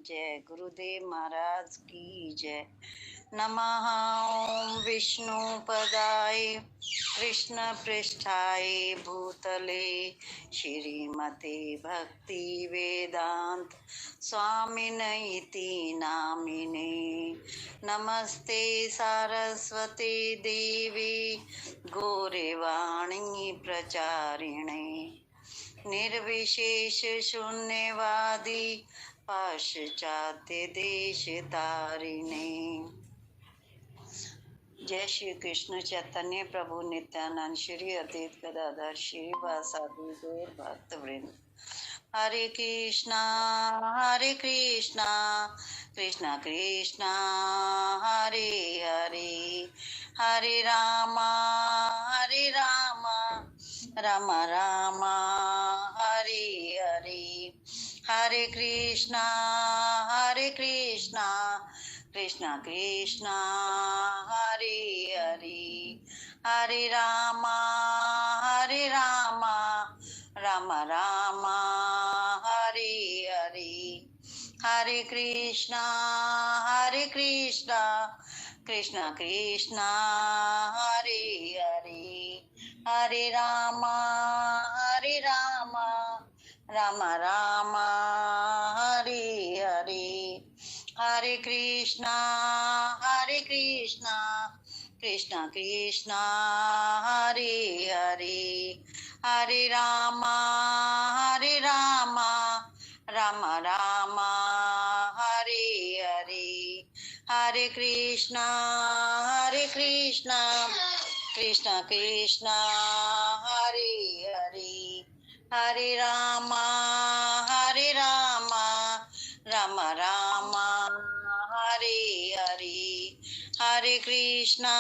जय, गुरुदेव महाराज की जय। नमः ओम विष्णु पदाय कृष्ण पृष्ठाय भूतले श्रीमते भक्ति वेदांत स्वामिनैति नामिने। नमस्ते सारस्वती देवी गौरवाणी प्रचारिणे निर्विशेष शून्यवादी पाश्चात्य देश तारिणे। जय श्री कृष्ण चैतन्य प्रभु नित्यानंद श्री अद्वैत गदाधर श्री वासादि गौर भक्त वृंद। हरे कृष्णा कृष्णा कृष्णा हरे हरे, हरे रामा राम राम हरे हरे, हरे कृष्णा कृष्णा कृष्णा हरे हरे, हरे राम राम राम हरे हरे, हरे कृष्णा कृष्णा कृष्णा हरे हरे, हरे राम राम राम हरे हरे, हरे कृष्णा कृष्णा कृष्णा हरे हरे, हरे राम राम राम हरे हरे, हरे कृष्णा कृष्णा कृष्णा हरे हरे, हरे राम राम राम हरे हरे, हरे कृष्णा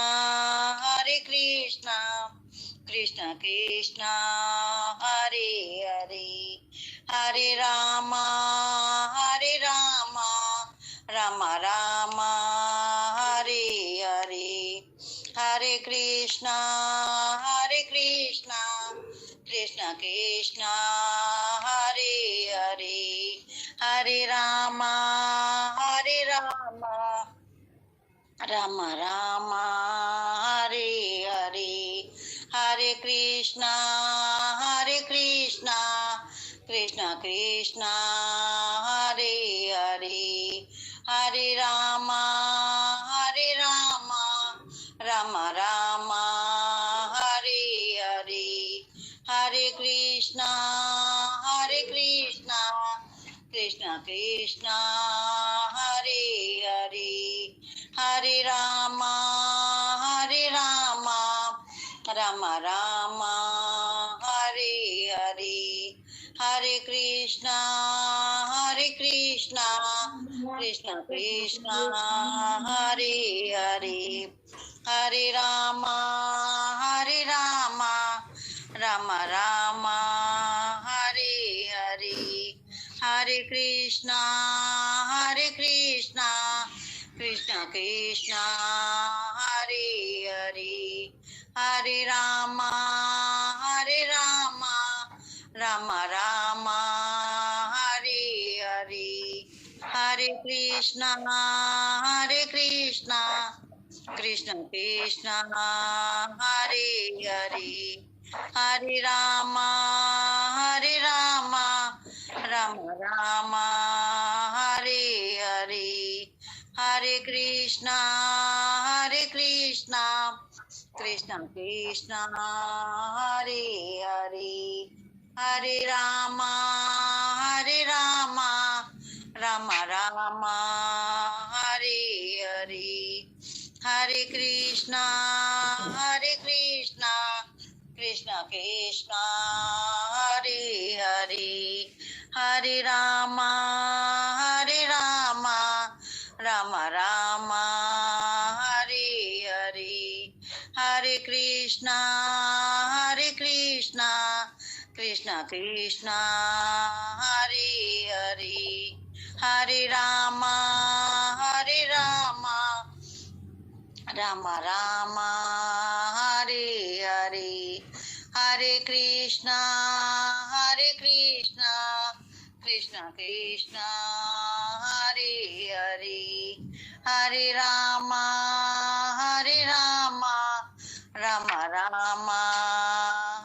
कृष्णा कृष्णा हरे हरे, हरे राम राम राम हरे हरे, हरे कृष्णा कृष्णा कृष्णा हरे हरे, हरे राम राम राम हरे हरे, हरे कृष्णा कृष्णा कृष्णा हरे हरे, हरे राम राम राम हरे हरे, हरे कृष्णा कृष्णा कृष्णा हरे हरे, हरे राम राम राम हरे हरे, हरे कृष्णा कृष्णा कृष्णा हरे हरे, हरे राम राम राम हरे हरे, हरे कृष्णा कृष्णा कृष्णा हरे हरे, हरे राम राम राम हरे हरे, हरे कृष्णा कृष्णा कृष्णा हरे हरे, हरे राम राम राम हरे हरे, हरे कृष्णा कृष्णा कृष्णा हरे हरे, हरे राम राम राम हरे हरे, हरे कृष्णा कृष्णा कृष्णा हरे हरे, हरे राम राम राम हरे हरे, हरे कृष्णा कृष्णा कृष्णा हरे हरे, हरे राम राम राम हरे हरे, हरे कृष्णा कृष्णा कृष्णा हरे रामा राम राम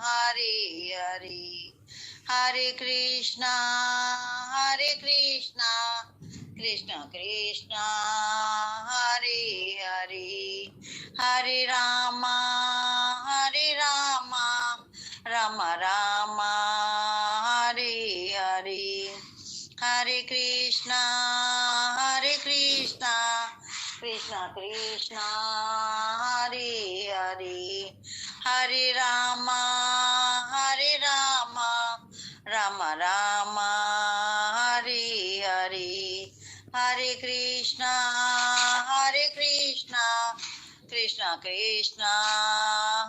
हरे हरे, हरे कृष्णा कृष्ण कृष्ण हरे हरे, हरे रामा राम राम हरे हरे, हरे कृष्णा कृष्ण कृष्ण हरे हरे, हरे रामा राम राम हरे हरे, हरे कृष्णा कृष्ण कृष्ण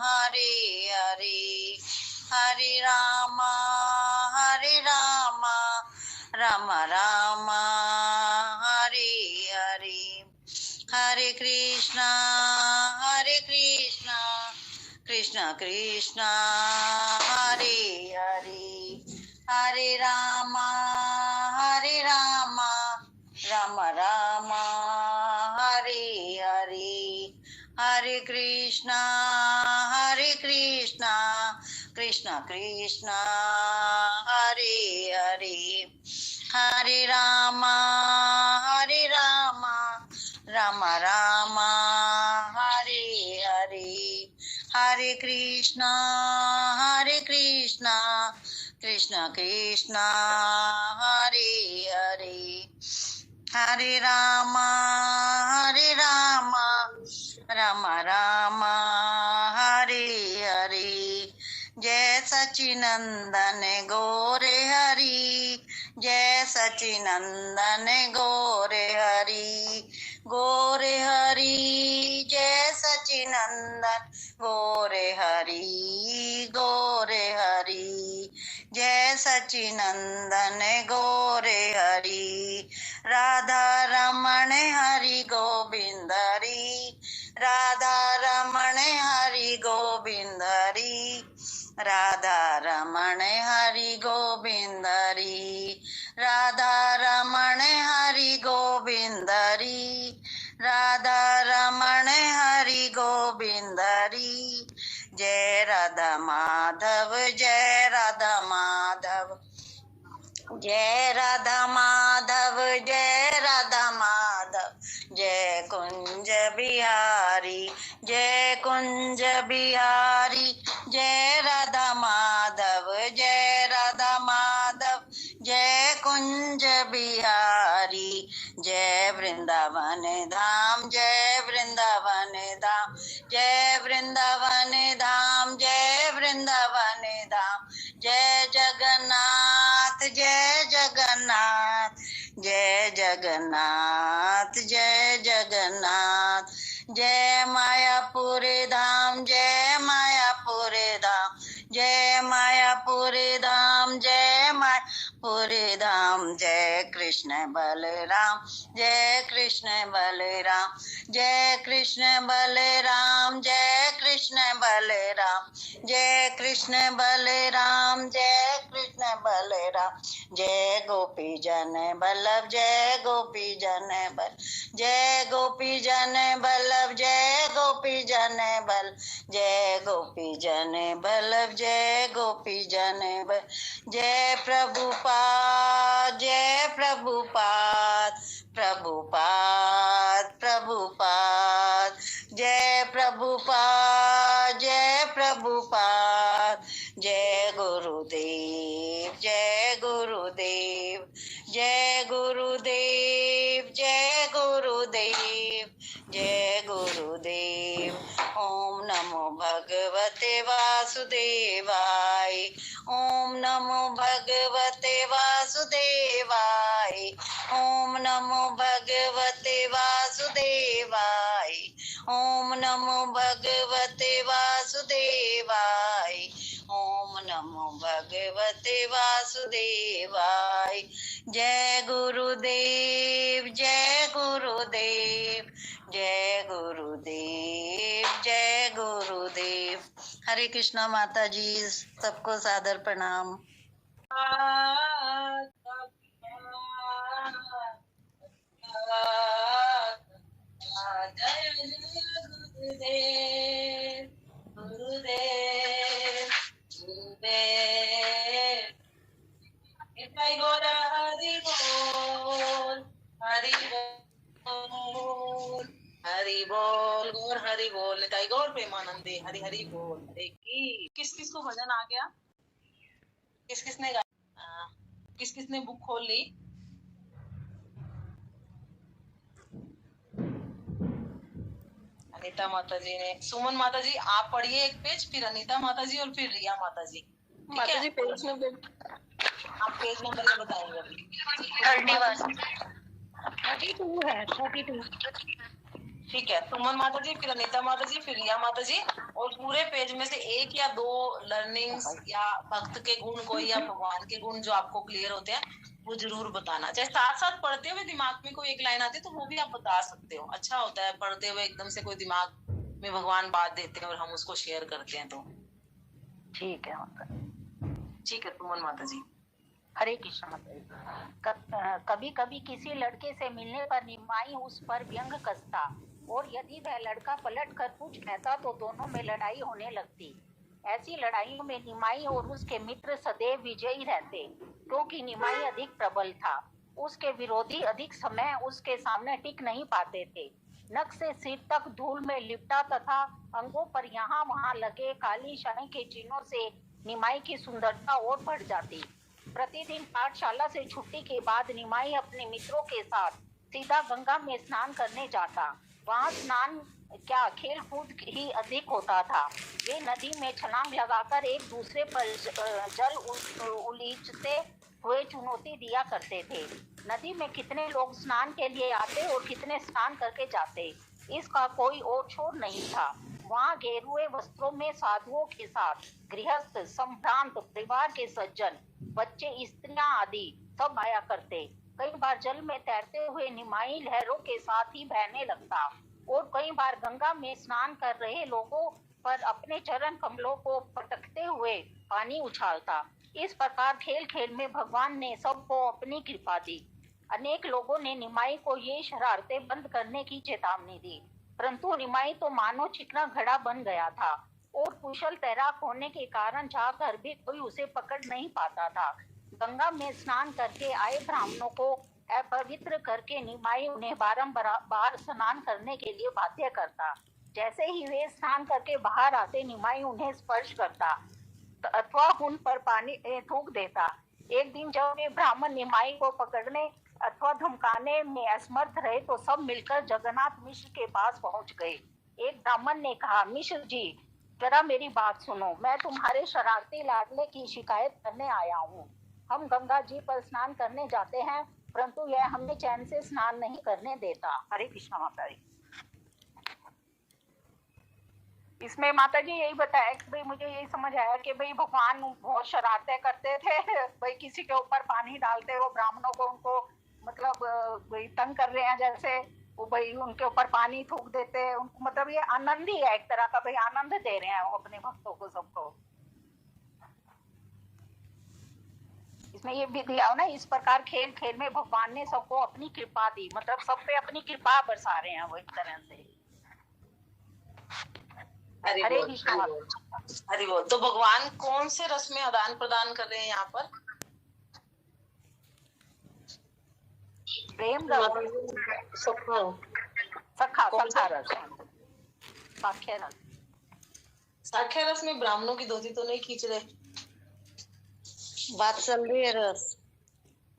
हरे हरे, हरे रामा राम राम हरे हरे, हरे कृष्णा कृष्ण कृष्ण हरे हरे, हरे रामा राम राम हरे हरे, हरे कृष्णा कृष्ण कृष्ण हरे हरे, हरे रामा राम राम हरे हरे, हरे कृष्णा कृष्ण कृष्ण हरे हरे, हरे रामा राम राम हरे हरे, जय सचिनंदन गौरे हरि, जय सचिनंदन गौरे हरि, गौरे हरि जय सचिनंदन गौरे हरि, गौरे हरि जय सचिनंदन गौरे हरि, राधा रमण हरि गोविंद हरि, राधा रमण हरि गोविंद हरि, राधा रमण हरि गोविंद हरि, राधा रमण हरि गोविंद हरि, राधा रमण हरि गोविंद हरि, जय राधा माधव जय राधा माधव, जय राधा माधव जय राधा माधव, जय कुंज बिहारी जय कुंज बिहारी, जय राधा माधव जय राधा माधव, जय कुंज बिहारी, जय वृंदावन धाम जय वृंदावन धाम, जय वृंदावन धाम जय वृंदावन धाम, जय जगन्नाथ जय जगन्नाथ, जय जगन्नाथ जय जगन्नाथ, जय मायापुर धाम जय मायापुर धाम, जय मायापुर धाम जय मायापुर धाम, जय कृष्ण बलराम जय कृष्ण बलराम, जय कृष्ण बलराम जय कृष्ण बलराम, जय कृष्ण बलराम जय कृष्ण बलराम, जय गोपी जन बल्लभ जय गोपी जन बल, जय गोपी जन बल्लभ जय गोपी जन बल, जय गोपी जन बल्लभ जय गोपी जन बल, जय प्रभुपाद जय प्रभुपाद, प्रभुपाद प्रभुपाद, जय प्रभुपाद जय प्रभुपाद, जय गुरुदेव जय गुरुदेव, जय गुरुदेव जय गुरुदेव, जय गुरुदेव, ओम नमो भगवते वासुदेवाय, ओम नमो भगवते वासुदेवाय, ओम नमो भगवते वासुदेवाय, ओम नमो भगवते वासुदेवाय, ओम नमो भगवते वासुदेवाय, जय गुरुदेव जय गुरुदेव, जय गुरुदेव जय गुरुदेव, हरे कृष्णा माता जी, सबको सादर प्रणाम। जय जय गुरुदेव गुरुदेव गुरुदेव। निताई गौर हरि बोल हरि बोल हरि बोल गौर हरि बोल। निताई गौर प्रेमानंदे हरि हरि बोल। हरे की किस किस को भजन आ गया? किस किसने गाया? किस किसने बुक खोल ली? अनीता माता जी ने। सुमन माता जी आप पढ़िए एक पेज, फिर अनीता माता जी और फिर रिया माता जी। माता जी पेज नंबर, आप पेज नंबर ये बताएंगे अभी। 32 है 32। ठीक है, सुमन माता जी, फिर अनीता माता जी, फिर रिया माता जी। और पूरे पेज में से एक या दो लर्निंग्स या भक्त के गुण कोई या भगवान के गुण जो आपको क्लियर होते हैं वो जरूर बताना। चाहे साथ साथ पढ़ते हुए दिमाग में कोई एक लाइन आती है तो वो भी आप बता सकते हो। अच्छा होता है पढ़ते हुए एकदम से कोई दिमाग में भगवान बात देते हैं और हम उसको शेयर करते हैं तो। ठीक है माता जी। ठीक है सुमन माता जी। हरे कृष्ण माता जी। कभी कभी किसी लड़के से मिलने पर निमाई उस पर व्यंग कसता और यदि वह लड़का पलट कर कुछ कहता तो दोनों में लड़ाई होने लगती। ऐसी लड़ाइयों में निमाई और उसके मित्र सदैव विजयी रहते क्योंकि निमाई अधिक प्रबल था। उसके विरोधी अधिक समय उसके सामने टिक नहीं पाते थे। नख से सिर तक धूल में लिपटा तथा अंगों पर यहाँ वहाँ लगे काली शाही के चिन्हों से निमाई की सुंदरता और बढ़ जाती। प्रतिदिन पाठशाला से छुट्टी के बाद निमाई अपने मित्रों के साथ सीधा गंगा में स्नान करने जाता। वहाँ स्नान क्या खेल कूद ही अधिक होता था। वे नदी में छलांग लगाकर एक दूसरे पर जल उलीचते हुए चुनौती दिया करते थे। नदी में कितने लोग स्नान के लिए आते और कितने स्नान करके जाते, इसका कोई और छोर नहीं था। वहाँ गेरुए वस्त्रों में साधुओं के साथ गृहस्थ, संभ्रांत, परिवार के सज्जन, बच्चे, स्त्रियां आदि सब आया करते। कई बार जल में तैरते हुए निमाई लहरों के साथ ही बहने लगता और कई बार गंगा में स्नान कर रहे लोगों पर अपने चरण कमलों को पटकते हुए पानी उछालता। इस प्रकार खेल खेल में भगवान ने सबको अपनी कृपा दी। अनेक लोगों ने निमाई को ये शरारतें बंद करने की चेतावनी दी, परंतु निमाई तो मानो चिकना घड़ा बन गया था और कुशल तैराक होने के कारण जाकर भी कोई उसे पकड़ नहीं पाता था। गंगा में स्नान करके आए ब्राह्मणों को अपवित्र करके निमाई उन्हें बारंबार स्नान करने के लिए बाध्य करता। जैसे ही वे स्नान करके बाहर आते निमाई उन्हें स्पर्श करता अथवा उन पर पानी थूक देता। एक दिन जब वे ब्राह्मण निमाई को पकड़ने अथवा धमकाने में असमर्थ रहे तो सब मिलकर जगन्नाथ मिश्र के पास पहुंच गए। एक ब्राह्मण ने कहा, मिश्र जी जरा मेरी बात सुनो, मैं तुम्हारे शरारती लाडले की शिकायत करने आया हूँ। हम गंगा जी पर स्नान करने जाते हैं परंतु यह हमें चैन से स्नान नहीं करने देता। हरे कृष्ण माता जी। इसमें माता जी यही बताया कि भाई मुझे यही समझ आया कि भाई भगवान बहुत शरारतें करते थे। भाई किसी के ऊपर पानी डालते वो ब्राह्मणों को, उनको मतलब भाई तंग कर रहे हैं, जैसे वो भाई उनके ऊपर पानी थूक देते उनको, मतलब ये आनंद ही है एक तरह का, भाई आनंद दे रहे हैं वो अपने भक्तों को सबको। इसमें ये भी दिया हो ना, इस प्रकार खेल खेल में भगवान ने सबको अपनी कृपा दी, मतलब सब पे अपनी कृपा बरसा रहे हैं वो एक तरह से। हरे कृष्ण। हरि बोल। तो भगवान कौन से रस में आदान प्रदान कर रहे हैं यहाँ पर? प्रेम रस, सखा रस, साख्य रस। साख्य रस में ब्राह्मणों की धोती तो नहीं खींच रहे? वात्सल्य रस।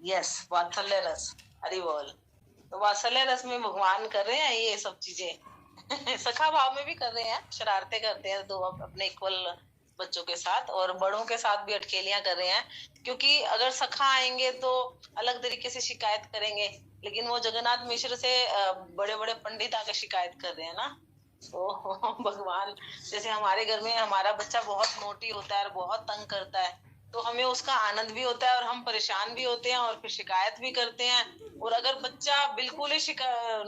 यस, वात्सल्य रस। हरि बोल। तो वात्सल्य रस में भगवान कर रहे हैं ये सब चीजें। सखा भाव में भी कर रहे हैं, शरारतें करते हैं दो अपने इक्वल बच्चों के साथ, और बड़ों के साथ भी अटकेलियां कर रहे हैं। क्योंकि अगर सखा आएंगे तो अलग तरीके से शिकायत करेंगे, लेकिन वो जगन्नाथ मिश्र से बड़े बड़े पंडित आके शिकायत कर रहे हैं ना। तो भगवान, जैसे हमारे घर में हमारा बच्चा बहुत नोटी होता है और बहुत तंग करता है तो हमें उसका आनंद भी होता है और हम परेशान भी होते हैं और फिर शिकायत भी करते हैं। और अगर बच्चा बिल्कुल ही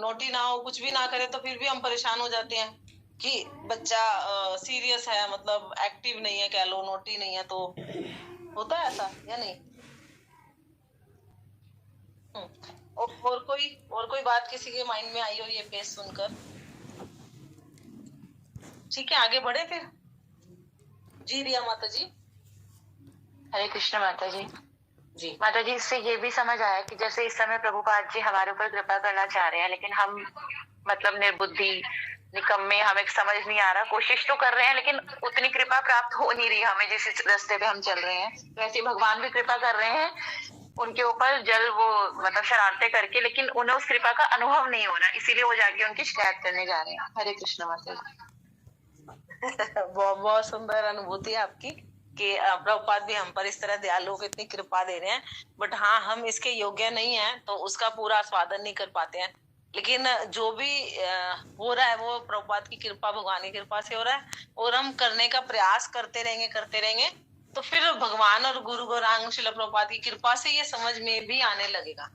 नोटी ना हो, कुछ भी ना करे, तो फिर भी हम परेशान हो जाते हैं कि बच्चा सीरियस है, मतलब एक्टिव नहीं है कह लो, नोटी नहीं है। तो होता है ऐसा या नहीं? और कोई बात किसी के माइंड में आई हो ये पेज सुनकर? ठीक है, आगे बढ़े फिर। जी रिया माता जी। हरे कृष्ण माता जी। जी माता जी, इससे ये भी समझ आया कि जैसे इस समय प्रभुपाद जी हमारे ऊपर कृपा करना चाह रहे हैं, लेकिन हम मतलब निर्बुद्धि, निकम्मे, हमें समझ नहीं आ रहा, कोशिश तो कर रहे हैं लेकिन उतनी कृपा प्राप्त हो नहीं रही हमें जिस रास्ते पे हम चल रहे हैं। वैसे भगवान भी कृपा कर रहे हैं उनके ऊपर, जल वो मतलब शरारते करके, लेकिन उन्हें उस कृपा का अनुभव नहीं हो रहा, इसीलिए वो जाके उनकी शिकायत करने जा रहे हैं। हरे कृष्ण माता जी। बहुत बहुत सुंदर अनुभूति है आपकी कि प्रभुपाद भी हम पर इस तरह दयालु होकर इतनी कृपा दे रहे हैं, बट हाँ हम इसके योग्य नहीं हैं तो उसका पूरा स्वादन नहीं कर पाते हैं। लेकिन जो भी हो रहा है वो प्रभुपाद की कृपा, भगवान की कृपा से हो रहा है, और हम करने का प्रयास करते रहेंगे तो फिर भगवान और गुरु गौरांग श्रील प्रभुपाद की कृपा से ये समझ में भी आने लगेगा।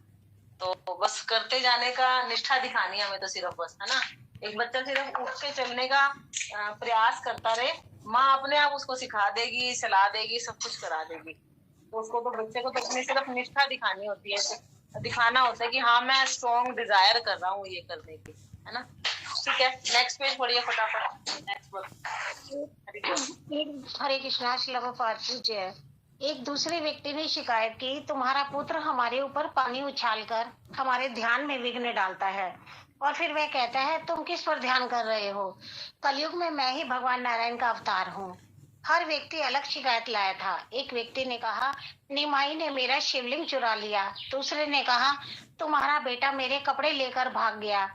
तो बस करते जाने का, निष्ठा दिखानी है हमें तो सिर्फ, बस है ना। एक बच्चा सिर्फ उठ के चलने का प्रयास करता रहे, माँ अपने आप उसको सिखा देगी, चला देगी, सब कुछ करा देगी। तो उसको तो, बच्चे को तो अपनी सिर्फ निष्ठा दिखानी होती है, दिखाना होता है कि हाँ मैं स्ट्रॉन्ग डिजायर कर रहा हूँ ये करने की, है ना। ठीक है, नेक्स्ट पेज पढ़िए फटाफट। नेक्स्ट हरे कृष्णा। श्लोक जय। एक दूसरे व्यक्ति ने शिकायत की, तुम्हारा पुत्र हमारे ऊपर पानी उछालकर हमारे ध्यान में विघ्न डालता है, और फिर वह कहता है तुम किस पर ध्यान कर रहे हो? कलयुग में मैं ही भगवान नारायण का अवतार हूँ। हर व्यक्ति अलग शिकायत लाया था। एक व्यक्ति ने कहा, निमाई ने मेरा शिवलिंग चुरा लिया। दूसरे ने कहा, तुम्हारा बेटा मेरे कपड़े लेकर भाग गया।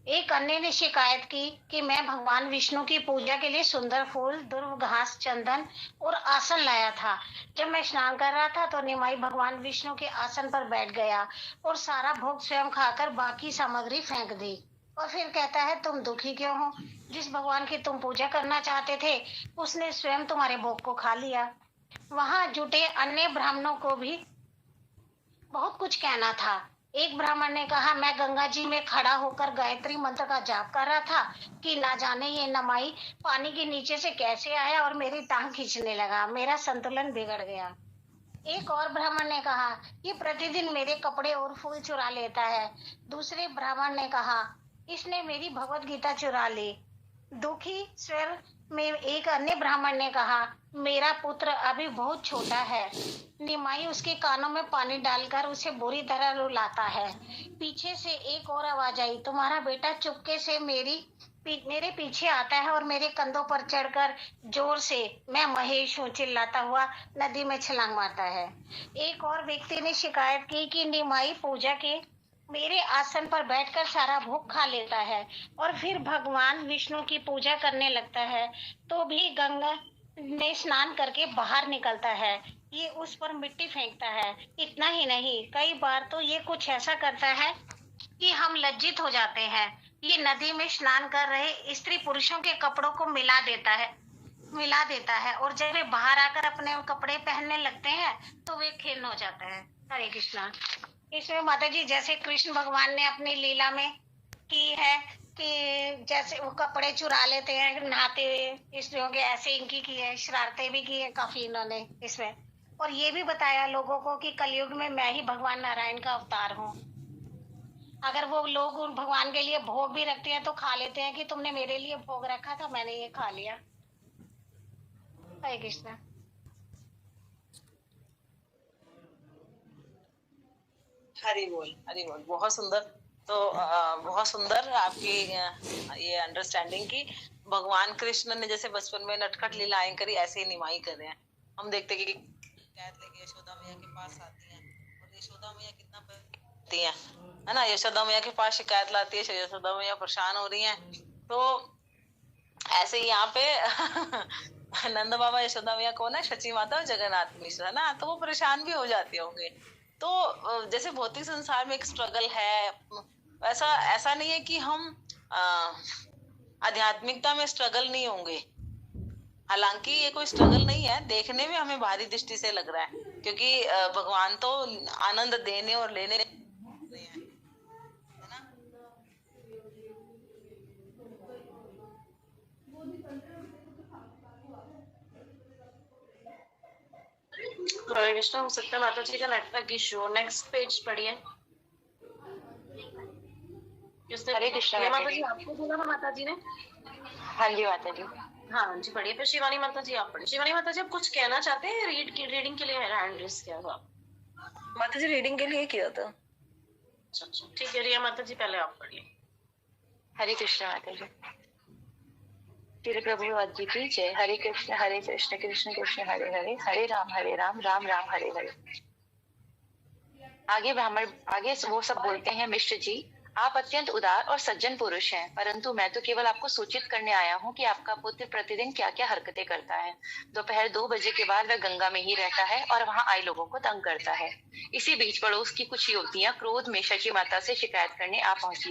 एक अन्य ने शिकायत की कि मैं भगवान विष्णु की पूजा के लिए सुंदर फूल, दुर्व घास, चंदन और आसन लाया था। जब मैं स्नान कर रहा था तो निमाई भगवान विष्णु के आसन पर बैठ गया और सारा भोग स्वयं खाकर बाकी सामग्री फेंक दी। और फिर कहता है, तुम दुखी क्यों हो? जिस भगवान की तुम पूजा करना चाहते थे उसने स्वयं तुम्हारे भोग को खा लिया। वहां जुटे अन्य ब्राह्मणों को भी बहुत कुछ कहना था। एक ब्राह्मण ने कहा, मैं गंगा जी में खड़ा होकर गायत्री मंत्र का जाप कर रहा था कि ना जाने ये नमाई पानी के नीचे से कैसे आया और मेरी टांग खींचने लगा, मेरा संतुलन बिगड़ गया। एक और ब्राह्मण ने कहा, ये प्रतिदिन मेरे कपड़े और फूल चुरा लेता है। दूसरे ब्राह्मण ने कहा, इसने मेरी भगवत गीता चुरा ली। दुखी स्वर में एक अन्य ब्राह्मण ने कहा, मेरा पुत्र अभी बहुत छोटा है। निमाई उसके कानों में पानी डालकर उसे बुरी तरह रुलाता है। पीछे से एक और आवाज आई, तुम्हारा बेटा चुपके से मेरे पीछे आता है और मेरे कंधों पर चढ़कर जोर से मैं महेश हूँ चिल्लाता हुआ नदी में छलांग मारता है। एक और व्यक्ति ने शिकायत की कि निमाई पूजा के मेरे आसन पर बैठकर सारा भोग खा लेता है और फिर भगवान विष्णु की पूजा करने लगता है तो भी गंगा में स्नान करके बाहर निकलता है। ये उस पर मिट्टी फेंकता है। इतना ही नहीं, कई बार तो ये कुछ ऐसा करता है कि हम लज्जित हो जाते हैं। ये नदी में स्नान कर रहे स्त्री पुरुषों के कपड़ों को मिला देता है और जब वे बाहर आकर अपने कपड़े पहनने लगते हैं तो वे खिन्न हो जाता है। हरे कृष्णा। इसमें माता जी जैसे कृष्ण भगवान ने अपनी लीला में की है कि जैसे वो कपड़े चुरा लेते हैं नहाते हुए स्त्रियों के, ऐसे इनकी की है, शरारतें भी की है काफी इन्होंने इसमें। और ये भी बताया लोगों को कि कलयुग में मैं ही भगवान नारायण का अवतार हूँ। अगर वो लोग उन भगवान के लिए भोग भी रखते हैं तो खा लेते हैं कि तुमने मेरे लिए भोग रखा था, मैंने ये खा लिया। हरे कृष्णा। हरि बोल, हरि बोल। बहुत सुंदर। तो बहुत सुंदर आपकी ये अंडरस्टैंडिंग की भगवान कृष्ण ने जैसे बचपन में नटखट लीलाएं करी, ऐसे ही निमाई कर रहे हैं। हम देखते कि शिकायत लेके यशोदा मैया के पास आती हैं और यशोदा मैया कितना करती हैं, है ना। यशोदा मैया के पास शिकायत लाती है, यशोदा मैया परेशान हो रही हैं। तो ऐसे ही यहाँ पे नंद बाबा यशोदा मैया कौन है? सची माता और जगन्नाथ मिश्र, है ना। तो वो परेशान भी हो जाते होंगे। तो जैसे भौतिक संसार में एक स्ट्रगल है, वैसा ऐसा नहीं है कि हम आध्यात्मिकता में स्ट्रगल नहीं होंगे। हालांकि ये कोई स्ट्रगल नहीं है, देखने में हमें भारी दृष्टि से लग रहा है क्योंकि भगवान तो आनंद देने और लेने हैं, है ना। कृष्ण, हो सकता है माता जी का नेटवर्क इशू। नेक्स्ट पेज पढ़िए। हरे कृष्ण। माता जी आपको बोला ना माता जी ने? हाँ जी माता जी। हाँ जी पढ़िए। फिर शिवानी माता जी आप पढ़िए। शिवानी माता जी आप कुछ कहना चाहते हैं? रीडिंग के लिए हैंड रेस किया था माता जी, रीडिंग के लिए किया था। अच्छा ठीक है। रिया माता जी पहले आप पढ़िए। हरे कृष्ण माता जी। श्री प्रभु आज जी की जय। हरे कृष्ण कृष्ण कृष्ण हरे हरे, हरे राम राम राम हरे हरे। आगे वो सब बोलते हैं, मिश्र जी आप अत्यंत उदार और सज्जन पुरुष हैं, परंतु मैं तो केवल आपको सूचित करने आया हूँ कि आपका पुत्र प्रतिदिन क्या क्या हरकतें करता है। दोपहर 2 बजे के बाद वह गंगा में ही रहता है और वहाँ आए लोगों को तंग करता है। इसी बीच पड़ोस की कुछ युवतियां क्रोध में शची माता से शिकायत करने आ पहुंची।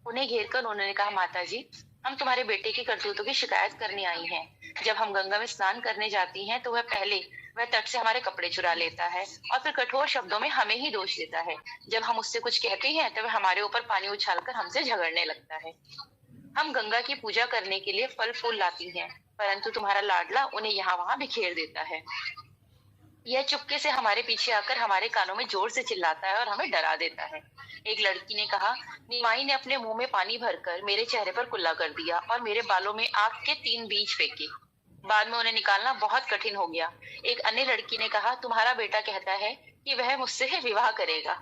उन्हें घेर कर उन्होंने कहा, माता जी हम तुम्हारे बेटे की करतूतों की शिकायत करने आई हैं। जब हम गंगा में स्नान करने जाती हैं तो वह तट से हमारे कपड़े चुरा लेता है और फिर कठोर शब्दों में हमें ही दोष देता है। जब हम उससे कुछ कहते हैं तो वह हमारे ऊपर पानी उछालकर हमसे झगड़ने लगता है। हम गंगा की पूजा करने के लिए फल फूल लाती हैं, परंतु तुम्हारा लाडला उन्हें यहाँ वहाँ बिखेर देता है। यह चुपके से हमारे पीछे आकर हमारे कानों में जोर से चिल्लाता है और हमें डरा देता है। एक लड़की ने कहा, निमाई ने अपने मुंह में पानी भरकर मेरे चेहरे पर कुल्ला कर दिया और मेरे बालों में आग के 3 बीज फेंके। बाद में उन्हें निकालना बहुत कठिन हो गया। एक अन्य लड़की ने कहा, तुम्हारा बेटा कहता है कि वह मुझसे विवाह करेगा।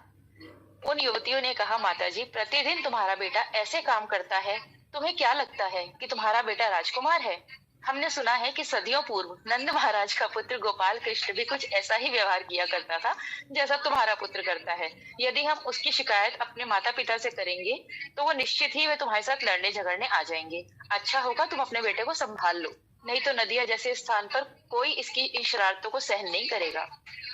उन युवतियों ने कहा, माताजी प्रतिदिन तुम्हारा बेटा ऐसे काम करता है, तुम्हें क्या लगता है कि तुम्हारा बेटा राजकुमार है? हमने सुना है कि सदियों पूर्व नंद महाराज का पुत्र गोपाल कृष्ण भी कुछ ऐसा ही व्यवहार किया करता था जैसा तुम्हारा पुत्र करता है। यदि हम उसकी शिकायत अपने माता पिता से करेंगे तो वो निश्चित ही वे तुम्हारे साथ लड़ने झगड़ने आ जाएंगे। अच्छा होगा तुम अपने बेटे को संभाल लो, नहीं तो नदिया जैसे स्थान पर कोई इसकी इन शरारतों को सहन नहीं करेगा।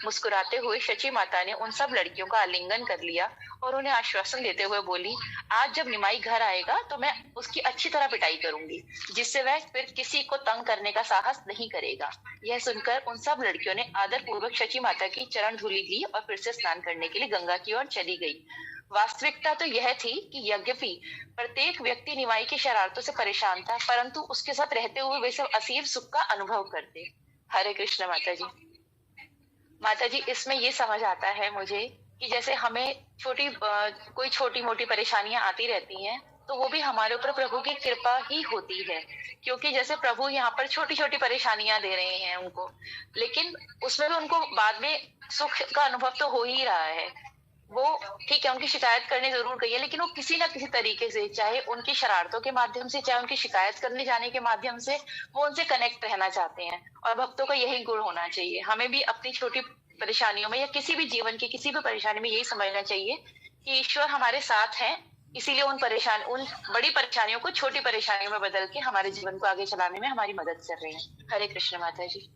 मुस्कुराते हुए शची माता ने उन सब लड़कियों का आलिंगन कर लिया और उन्हें आश्वासन देते हुए बोली, आज जब निमाई घर आएगा तो मैं उसकी अच्छी तरह पिटाई करूंगी, जिससे वह फिर किसी को तंग करने का साहस नहीं करेगा। यह सुनकर उन सब लड़कियों ने आदर पूर्वक शची माता की चरण धूलि ली और फिर से स्नान करने के लिए गंगा की ओर चली गई। वास्तविकता तो यह थी कि यद्यपि प्रत्येक व्यक्ति निमाई की शरारतों से परेशान था, परंतु उसके साथ रहते हुए वे सब असीम सुख का अनुभव करते। हरे कृष्ण माता जी। माता जी इसमें ये समझ आता है मुझे कि जैसे हमें कोई छोटी मोटी परेशानियां आती रहती हैं, तो वो भी हमारे ऊपर प्रभु की कृपा ही होती है, क्योंकि जैसे प्रभु यहाँ पर छोटी छोटी परेशानियां दे रहे हैं उनको, लेकिन उसमें भी उनको बाद में सुख का अनुभव तो हो ही रहा है। वो ठीक है, उनकी शिकायत करने जरूर गई है, लेकिन वो किसी ना किसी तरीके से, चाहे उनकी शरारतों के माध्यम से, चाहे उनकी शिकायत करने जाने के माध्यम से, वो उनसे कनेक्ट रहना चाहते हैं। और भक्तों का यही गुण होना चाहिए। हमें भी अपनी छोटी परेशानियों में या किसी भी जीवन की किसी भी परेशानी में यही समझना चाहिए कि ईश्वर हमारे साथ हैं, इसीलिए उन बड़ी परेशानियों को छोटी परेशानियों में बदल के हमारे जीवन को आगे चलाने में हमारी मदद कर रहे हैं। हरे कृष्ण माता जी।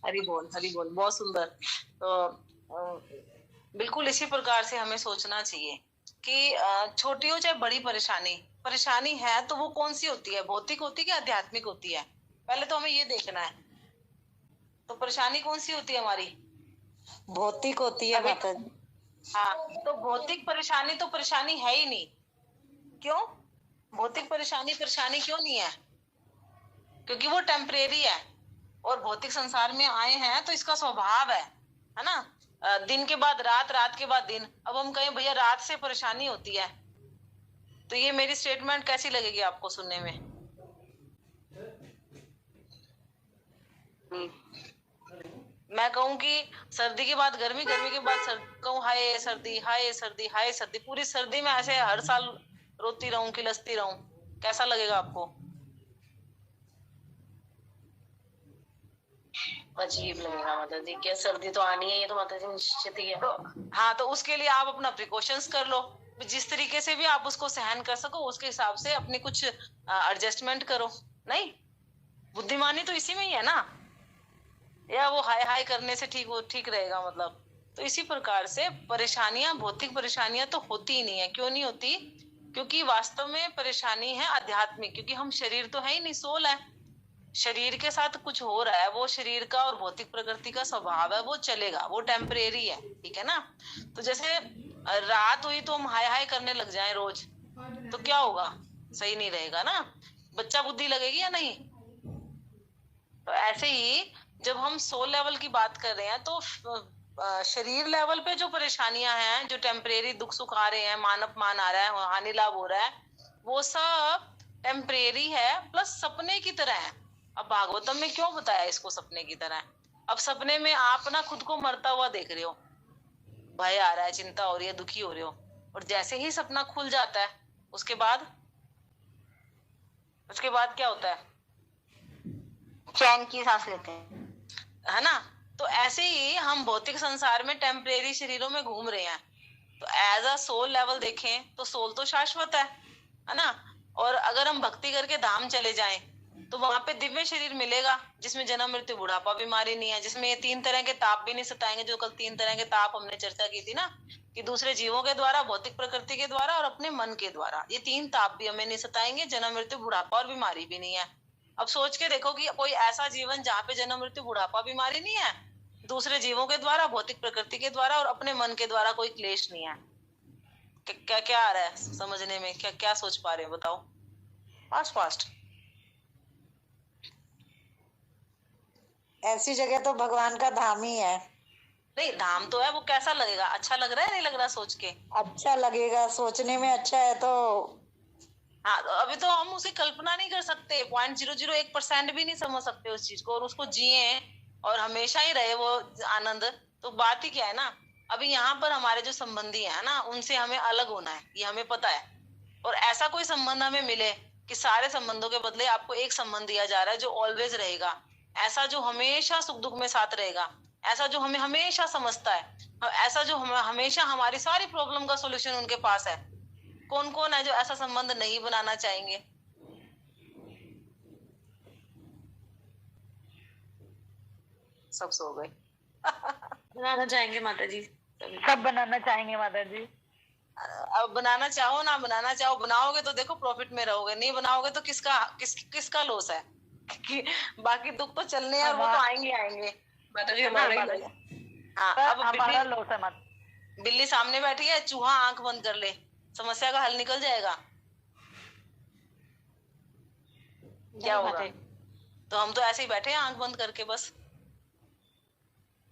हरि बोल, हरि बोल। बहुत सुंदर। तो बिल्कुल इसी प्रकार से हमें सोचना चाहिए कि छोटी हो चाहे बड़ी परेशानी है तो वो कौन सी होती है, भौतिक होती है कि आध्यात्मिक होती है? पहले तो हमें ये देखना है। तो परेशानी कौन सी होती है हमारी? भौतिक होती है माता जी। हाँ, तो भौतिक परेशानी तो परेशानी है ही नहीं। क्यों भौतिक परेशानी क्यों नहीं है? क्योंकि वो टेम्परेरी है और भौतिक संसार में आए हैं तो इसका स्वभाव है ना। दिन के बाद रात, रात के बाद दिन। अब हम कहें भैया रात से परेशानी होती है, तो ये मेरी स्टेटमेंट कैसी लगेगी आपको सुनने में? मैं कहूँ कि सर्दी के बाद गर्मी, गर्मी के बाद सर्दी, कहूँ हाय सर्दी, हाय सर्दी, हाय सर्दी, पूरी सर्दी में ऐसे हर साल रोती रहूं, खिलसती रहूं, कैसा लगेगा आपको? अजीब लगेगा माता जी। क्या सर्दी तो आनी है, ये तो माता जी निश्चित ही है। तो हाँ, तो उसके लिए आप अपना प्रिकॉशंस कर लो। जिस तरीके से भी आप उसको सहन कर सको उसके हिसाब से अपनी कुछ एडजस्टमेंट करो। नहीं, बुद्धिमानी तो इसी में ही है ना, या वो हाय हाय करने से ठीक रहेगा मतलब? तो इसी प्रकार से परेशानियां, भौतिक परेशानियां तो होती ही नहीं है। क्यों नहीं होती? क्योंकि वास्तव में परेशानी है आध्यात्मिक, क्योंकि हम शरीर तो है ही नहीं, सोल है। शरीर के साथ कुछ हो रहा है, वो शरीर का और भौतिक प्रकृति का स्वभाव है, वो चलेगा, वो टेम्परेरी है, ठीक है ना। तो जैसे रात हुई तो हम हाय हाय करने लग जाएं रोज, तो क्या होगा? सही नहीं रहेगा ना, बच्चा बुद्धि लगेगी या नहीं? तो ऐसे ही जब हम सोल लेवल की बात कर रहे हैं तो शरीर लेवल पे जो परेशानियां हैं, जो टेम्परेरी दुख सुख आ रहे हैं, मान अपमान आ रहा है, हानि लाभ हो रहा है, वो सब टेम्परेरी है, प्लस सपने की तरह है। अब भागवतम में क्यों बताया इसको सपने की तरह? अब सपने में आप ना खुद को मरता हुआ देख रहे हो, भय आ रहा है, चिंता हो रही है, दुखी हो रहे हो, और जैसे ही सपना खुल जाता है उसके बाद क्या होता है? चैन की सांस लेते हैं, है ना? तो ऐसे ही हम भौतिक संसार में टेम्परेरी शरीरों में घूम रहे हैं। तो एज अ सोल लेवल देखें तो सोल तो शाश्वत है ना? और अगर हम भक्ति करके धाम चले जाएं तो वहां पे दिव्य शरीर मिलेगा जिसमें जन्म मृत्यु बुढ़ापा बीमारी नहीं है, जिसमें ये 3 तरह के ताप भी नहीं सताएंगे। जो कल 3 तरह के ताप हमने चर्चा की थी ना, कि दूसरे जीवों के द्वारा, भौतिक प्रकृति के द्वारा और अपने मन के द्वारा, ये 3 ताप भी हमें नहीं सताएंगे। जन्म मृत्यु बुढ़ापा और बीमारी भी नहीं है। अब सोच के देखो कि कोई ऐसा जीवन जहाँ पे जन्म मृत्यु बुढ़ापा बीमारी नहीं है, दूसरे जीवों के द्वारा, भौतिक प्रकृति के द्वारा और अपने मन के द्वारा कोई क्लेश नहीं है। क्या क्या आ रहा है समझने में? क्या क्या सोच पा रहे हो बताओ? फास्ट। ऐसी जगह तो भगवान का धाम ही है। नहीं, धाम तो है, वो कैसा लगेगा? अच्छा लग रहा है, नहीं लग रहा सोच के? अच्छा लगेगा, सोचने में अच्छा है तो। हाँ, तो अभी तो हम उसे कल्पना नहीं कर सकते, 0.001% भी नहीं समझ सकते उस चीज को, और उसको जिए और हमेशा ही रहे वो आनंद। तो बात ही क्या है ना, अभी यहाँ पर हमारे जो संबंधी है ना, उनसे हमें अलग होना है, ये हमें पता है। और ऐसा कोई संबंध हमें मिले कि सारे संबंधों के बदले आपको एक संबंध दिया जा रहा है जो ऑलवेज रहेगा, ऐसा जो हमेशा सुख दुख में साथ रहेगा, ऐसा जो हमें हमेशा समझता है, ऐसा जो हमेशा हमारी सारी प्रॉब्लम का सोल्यूशन उनके पास है। कौन कौन है जो ऐसा संबंध नहीं बनाना चाहेंगे? सब सो गए। बनाना चाहेंगे माता जी, सब बनाना चाहेंगे माता जी। अब बनाना चाहो ना बनाना चाहो, बनाओगे तो देखो प्रॉफिट में रहोगे, नहीं बनाओगे तो किसका लॉस है? कि बाकी दुख तो चलने हैं और वो तो आएंगे। माता जी हमारा ही लगा। हाँ, अब हमारा लॉस है माता। बिल्ली सामने बैठी है, चूहा आंख बंद कर ले, समस्या का हल निकल जाएगा। क्या होगा? तो हम तो ऐसे ही बैठे हैं आंख बंद करके बस।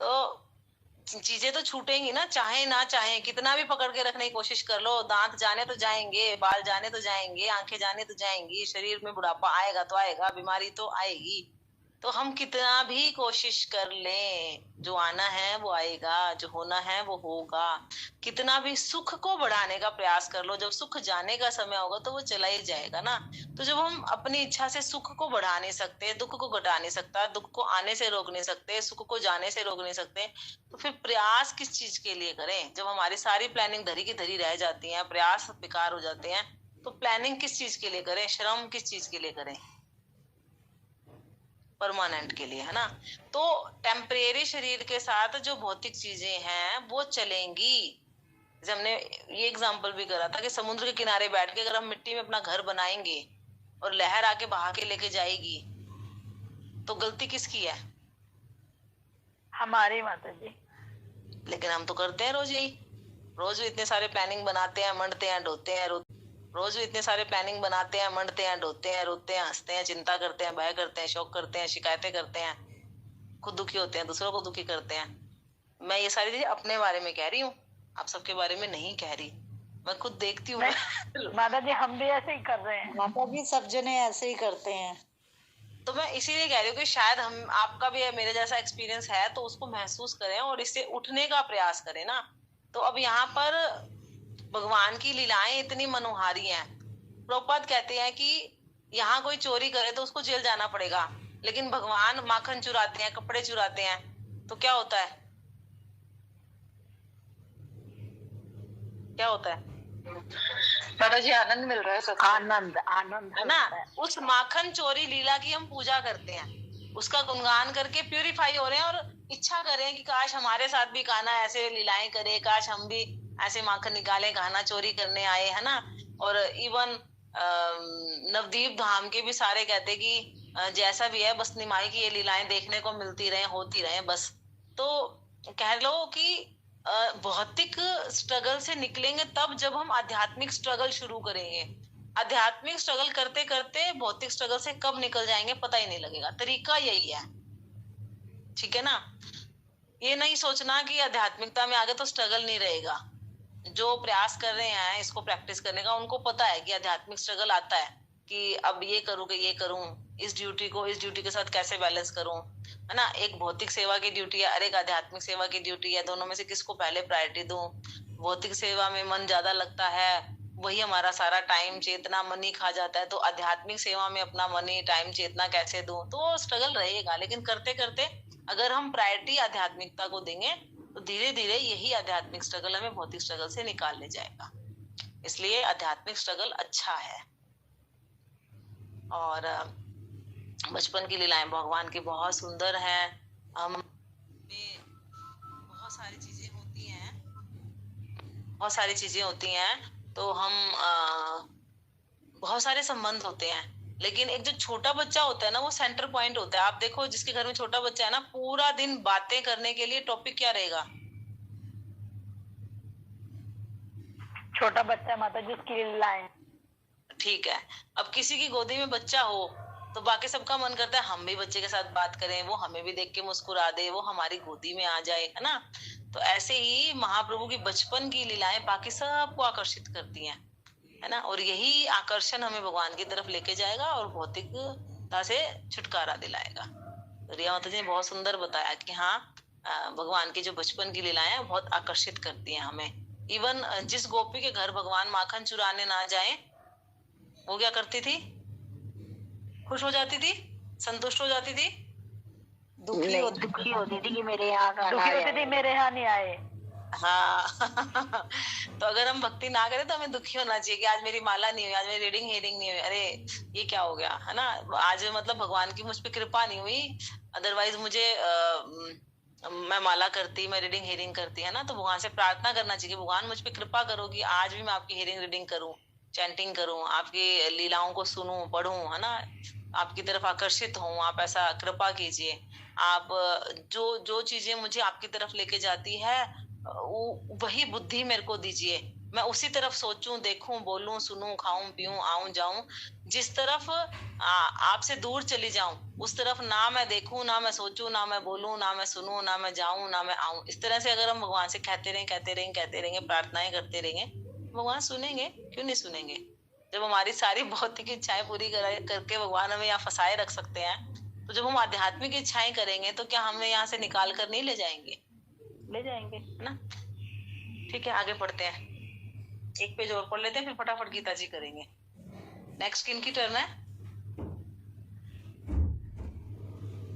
तो चीजें तो छूटेंगी ना, चाहे ना चाहे, कितना भी पकड़ के रखने की कोशिश कर लो। दांत जाने तो जाएंगे, बाल जाने तो जाएंगे, आंखें जाने तो जाएंगी, शरीर में बुढ़ापा आएगा तो आएगा, बीमारी तो आएगी। तो हम कितना भी कोशिश कर लें, जो आना है वो आएगा, जो होना है वो होगा। कितना भी सुख को बढ़ाने का प्रयास कर लो, जब सुख जाने का समय होगा तो वो चला ही जाएगा ना। तो जब हम अपनी इच्छा से सुख को बढ़ा नहीं सकते, दुख को घटा नहीं सकता, दुख को आने से रोक नहीं सकते, सुख को जाने से रोक नहीं सकते, तो फिर प्रयास किस चीज के लिए करें? जब हमारी सारी प्लानिंग धरी की धरी रह जाती है, प्रयास बेकार हो जाते हैं, तो प्लानिंग किस चीज के लिए करें? श्रम किस चीज के लिए करें? परमानेंट के लिए, है ना? तो टेम्परेरी शरीर के साथ जो भौतिक चीजें हैं वो चलेंगी। जैसे हमने ये एग्जांपल भी करा था कि समुद्र के किनारे बैठ के अगर हम मिट्टी में अपना घर बनाएंगे और लहर आके बहा के लेके जाएगी, तो गलती किसकी है? हमारी माता जी। लेकिन हम तो करते हैं रोज यही, रोज इतने सारे प्लानिंग बनाते हैं, मंडते हैं, ढोते हैं, रोज इतने सारे प्लानिंग बनाते हैं, मंडते हैं, ढोते हैं, रोते हैं, हंसते हैं, चिंता करते हैं, भय करते हैं, शौक करते हैं, शिकायतें करते हैं, खुद दुखी होते हैं, दूसरों को दुखी करते हैं। मैं ये सारी चीजें अपने बारे में कह रही हूँ, आप सबके बारे में नहीं कह रही। मैं खुद देखती हूँ। माता जी हम भी ऐसे ही कर रहे हैं। माता जी सब जने ऐसे ही करते हैं। तो मैं इसीलिए कह रही हूँ कि शायद हम, आपका भी मेरे जैसा एक्सपीरियंस है तो उसको महसूस करें और इससे उठने का प्रयास करें ना। तो अब यहाँ पर भगवान की लीलाएं इतनी मनोहारी हैं। प्रभुपाद कहते हैं कि यहाँ कोई चोरी करे तो उसको जेल जाना पड़ेगा, लेकिन भगवान माखन चुराते हैं, कपड़े चुराते हैं, तो क्या होता है? क्या होता है माता जी? आनंद मिल रहा है सबको। आनंद आनंद है ना? उस माखन चोरी लीला की हम पूजा करते हैं, उसका गुणगान करके प्यूरिफाई हो रहे हैं और इच्छा कर रहे हैं कि काश हमारे साथ भी कान्हा ऐसे लीलाएं करे, काश हम भी ऐसे माखन निकाले, कान्हा चोरी करने आए, है ना? और इवन नवदीप धाम के भी सारे कहते कि जैसा भी है बस निमाई की ये लीलाएं देखने को मिलती रहे, होती रहे बस। तो कह लो कि भौतिक स्ट्रगल से निकलेंगे तब जब हम आध्यात्मिक स्ट्रगल शुरू करेंगे। आध्यात्मिक स्ट्रगल करते करते भौतिक स्ट्रगल से कब निकल जाएंगे पता ही नहीं लगेगा। तरीका यही है, ठीक है ना? ये नहीं सोचना कि आध्यात्मिकता में आगे तो स्ट्रगल नहीं रहेगा। जो प्रयास कर रहे हैं इसको प्रैक्टिस करने का, उनको पता है कि आध्यात्मिक स्ट्रगल आता है, कि अब ये करूँ कि ये करूँ, इस ड्यूटी को इस ड्यूटी के साथ कैसे बैलेंस करूँ, है ना। एक भौतिक सेवा की ड्यूटी है और एक आध्यात्मिक सेवा की ड्यूटी है, दोनों में से किसको पहले प्रायोरिटी दूं। भौतिक सेवा में मन ज्यादा लगता है, वही हमारा सारा टाइम चेतना मनी खा जाता है, तो आध्यात्मिक सेवा में अपना मनी टाइम चेतना कैसे दूं, तो स्ट्रगल रहेगा। लेकिन करते करते अगर हम प्रायोरिटी आध्यात्मिकता को देंगे तो धीरे धीरे यही आध्यात्मिक स्ट्रगल हमें भौतिक स्ट्रगल से निकाल ले जाएगा। इसलिए आध्यात्मिक स्ट्रगल अच्छा है। और बचपन की लीलाएं भगवान की बहुत सुंदर हैं। हम बहुत सारी चीजें होती हैं, बहुत सारी चीजें होती हैं, तो हम बहुत सारे संबंध होते हैं, लेकिन एक जो छोटा बच्चा होता है ना, वो सेंटर पॉइंट होता है। आप देखो जिसके घर में छोटा बच्चा है ना, पूरा दिन बातें करने के लिए टॉपिक क्या रहेगा? छोटा बच्चा माता जी उसकी लीलाएं। ठीक है, अब किसी की गोदी में बच्चा हो तो बाकी सबका मन करता है हम भी बच्चे के साथ बात करें, वो हमें भी देख के मुस्कुरा दे, वो हमारी गोदी में आ जाए, है ना। तो ऐसे ही महाप्रभु की बचपन की लीलाएं बाकी सबको आकर्षित करती हैं, है ना। और यही आकर्षण हमें भगवान की तरफ लेके जाएगा और भौतिकता से छुटकारा दिलाएगा। तो रिया माता जी ने बहुत सुंदर बताया कि हाँ, भगवान की जो बचपन की लीलाएं बहुत आकर्षित करती हैं हमें। इवन जिस गोपी के घर भगवान माखन चुराने ना जाए, वो क्या करती थी? खुश हो जाती थी, संतुष्ट हो जाती थी, दुखी होती थी कि मेरे यहाँ मेरे यहाँ नहीं आए। हाँ तो अगर हम भक्ति ना करें तो हमें दुखी होना चाहिए कि आज मेरी माला नहीं हुई, आज मेरी रीडिंग हीरिंग नहीं हुई, अरे ये क्या हो गया, है ना। आज मतलब भगवान की मुझ पे कृपा नहीं हुई, अदरवाइज मुझे मैं माला करती, मैं रीडिंग हीरिंग करती, है ना। तो भगवान से प्रार्थना करना चाहिए, भगवान मुझ पे कृपा करो कि आज भी मैं आपकी हीरिंग रीडिंग करूं, चैंटिंग करूं, आपकी लीलाओं को सुनूं, पढ़ूं, है ना, आपकी तरफ आकर्षित हूं। आप ऐसा कृपा कीजिए। आप जो जो चीजें मुझे आपकी तरफ लेके जाती है, वही बुद्धि मेरे को दीजिए, मैं उसी तरफ सोचूं, देखूं, बोलूं, सुनूं, खाऊं, पीऊं, आऊं जाऊं। जिस तरफ आपसे दूर चली जाऊं, उस तरफ ना मैं देखूं, ना मैं सोचूं, ना मैं बोलूं, ना मैं सुनूं, ना मैं जाऊं, ना मैं आऊं। इस तरह से अगर हम भगवान से कहते रहेंगे, प्रार्थनाएं करते रहेंगे, भगवान सुनेंगे। क्यों नहीं सुनेंगे? जब हमारी सारी भौतिक इच्छाएं पूरी करके भगवान हमें यहाँ फंसाए रख सकते हैं, तो जब हम आध्यात्मिक इच्छाएं करेंगे तो क्या हमें यहाँ से निकाल कर नहीं ले जाएंगे? ले जाएंगे, है ना। ठीक है, आगे पढ़ते हैं, एक पेज और पढ़ लेते हैं, फिर फटाफट गीता जी करेंगे। नेक्स्ट किन की टर्न है?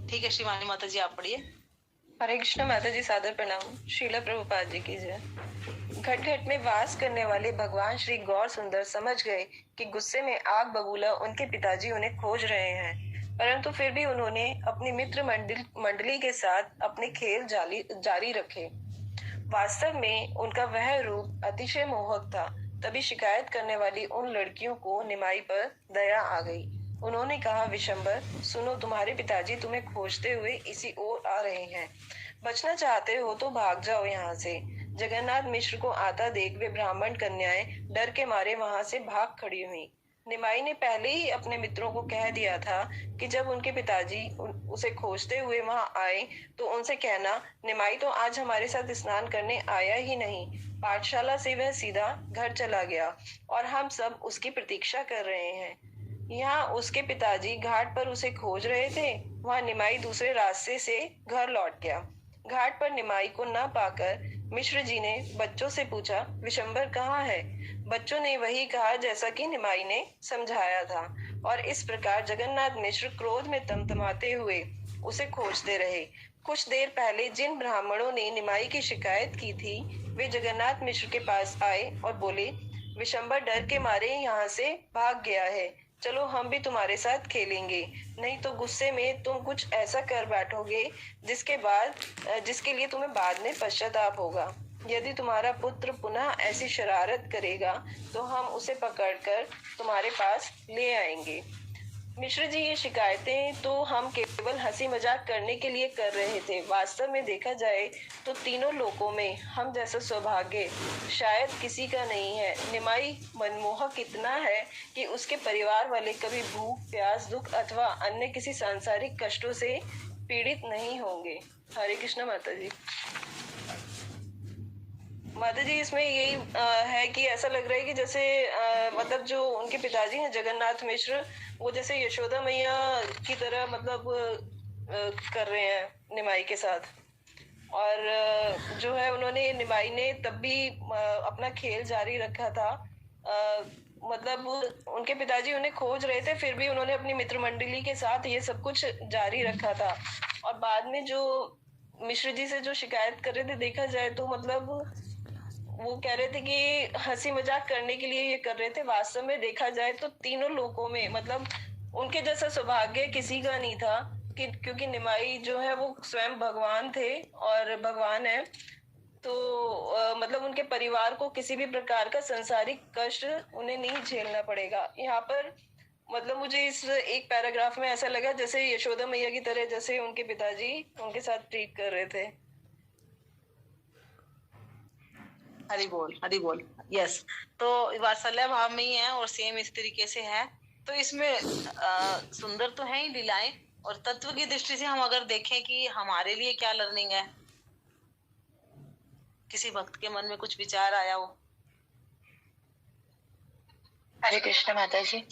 ठीक है, शिवानी माता जी आप पढ़िए। हरे कृष्ण माता जी, सादर प्रणाम। श्रीला प्रभुपाद जी की जय। घट घट में वास करने वाले भगवान श्री गौर सुंदर समझ गए कि गुस्से में आग बबूला उनके पिताजी उन्हें खोज रहे हैं, परंतु फिर भी उन्होंने अपनी मित्र मंडली के साथ अपने खेल जारी रखे। वास्तव में उनका वह रूप अतिशय मोहक था। तभी शिकायत करने वाली उन लड़कियों को निमाई पर दया आ गई। उन्होंने कहा, विशंबर सुनो, तुम्हारे पिताजी तुम्हें खोजते हुए इसी ओर आ रहे हैं। बचना चाहते हो तो भाग जाओ यहाँ से। जगन्नाथ मिश्र को आता देख वे ब्राह्मण कन्याएं डर के मारे वहां से भाग खड़ी हुई। निमाई ने पहले ही अपने मित्रों को कह दिया था कि जब उनके पिताजी उसे खोजते हुए वहां आए तो उनसे कहना, निमाई तो आज हमारे साथ स्नान करने आया ही नहीं। पाठशाला से वह सीधा घर चला गया और हम सब उसकी प्रतीक्षा कर रहे हैं। यहाँ उसके पिताजी घाट पर उसे खोज रहे थे, वहाँ निमाई दूसरे रास्ते से घर लौट गया। घाट पर निमाई को न पाकर मिश्र जी ने बच्चों से पूछा, विशंबर कहाँ है? बच्चों ने वही कहा जैसा कि निमाई ने समझाया था, और इस प्रकार जगन्नाथ मिश्र क्रोध में तमतमाते हुए उसे खोजते रहे। कुछ देर पहले जिन ब्राह्मणों ने निमाई की शिकायत की थी, वे जगन्नाथ मिश्र के पास आए और बोले, विशंबर डर के मारे यहाँ से भाग गया है, चलो हम भी तुम्हारे साथ खेलेंगे, नहीं तो गुस्से में तुम कुछ ऐसा कर बैठोगे जिसके लिए तुम्हें बाद में पश्चाताप होगा। यदि तुम्हारा पुत्र पुनः ऐसी शरारत करेगा तो हम उसे पकड़कर तुम्हारे पास ले आएंगे। मिश्र जी, ये शिकायतें तो हम केवल हंसी मजाक करने के लिए कर रहे थे। वास्तव में देखा जाए तो तीनों लोकों में हम जैसा सौभाग्य शायद किसी का नहीं है। निमाई मनमोहक इतना है कि उसके परिवार वाले कभी भूख, प्यास, दुख अथवा अन्य किसी सांसारिक कष्टों से पीड़ित नहीं होंगे। हरे कृष्ण माता जी। माता जी इसमें यही है कि ऐसा लग रहा है कि जैसे मतलब जो उनके पिताजी हैं जगन्नाथ मिश्र, वो जैसे यशोदा मैया की तरह मतलब कर रहे हैं निमाई के साथ। और जो है उन्होंने निमाई ने तब भी अपना खेल जारी रखा था। मतलब उनके पिताजी उन्हें खोज रहे थे, फिर भी उन्होंने अपनी मित्र मंडली के साथ ये सब कुछ जारी रखा था। और बाद में जो मिश्र जी से जो शिकायत कर रहे थे, देखा जाए तो मतलब वो कह रहे थे कि हंसी मजाक करने के लिए ये कर रहे थे। वास्तव में देखा जाए तो तीनों लोकों में मतलब उनके जैसा सौभाग्य किसी का नहीं था कि क्योंकि निमाई जो है वो स्वयं भगवान थे और भगवान है। तो मतलब उनके परिवार को किसी भी प्रकार का सांसारिक कष्ट उन्हें नहीं झेलना पड़ेगा। यहाँ पर मतलब मुझे इस एक पैराग्राफ में ऐसा लगा जैसे यशोदा मैया की तरह जैसे उनके पिताजी उनके साथ ट्रीट कर रहे थे। हरि बोल। यस, तो वात्सल्य भाव में ही है और सेम इस तरीके से है। तो इसमें सुंदर तो है ही लीलाएं, और तत्व की दृष्टि से हम अगर देखें कि हमारे लिए क्या लर्निंग है, किसी भक्त के मन में कुछ विचार आया हो। हरे कृष्ण माता जी।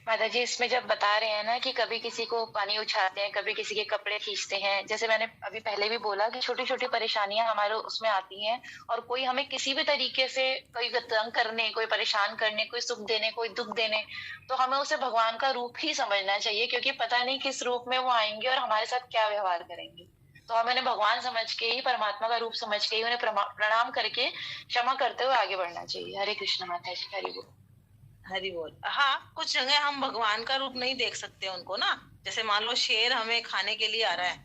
माता जी इसमें जब बता रहे हैं ना कि कभी किसी को पानी उछालते हैं, कभी किसी के कपड़े खींचते हैं, जैसे मैंने अभी पहले भी बोला कि छोटी छोटी परेशानियां हमारे उसमें आती हैं, और कोई हमें किसी भी तरीके से कोई तंग करने, कोई परेशान करने, कोई सुख देने, कोई दुख देने, तो हमें उसे भगवान का रूप ही समझना चाहिए, क्योंकि पता नहीं किस रूप में वो आएंगे और हमारे साथ क्या व्यवहार करेंगे। तो हमें उन्हें भगवान समझ के ही, परमात्मा का रूप समझ के ही उन्हें प्रणाम करके क्षमा करते हुए आगे बढ़ना चाहिए। हरे कृष्ण माता जी। हरि बोल। हाँ, कुछ जगह हम भगवान का रूप नहीं देख सकते उनको ना, जैसे मान लो शेर हमें खाने के लिए आ रहा है,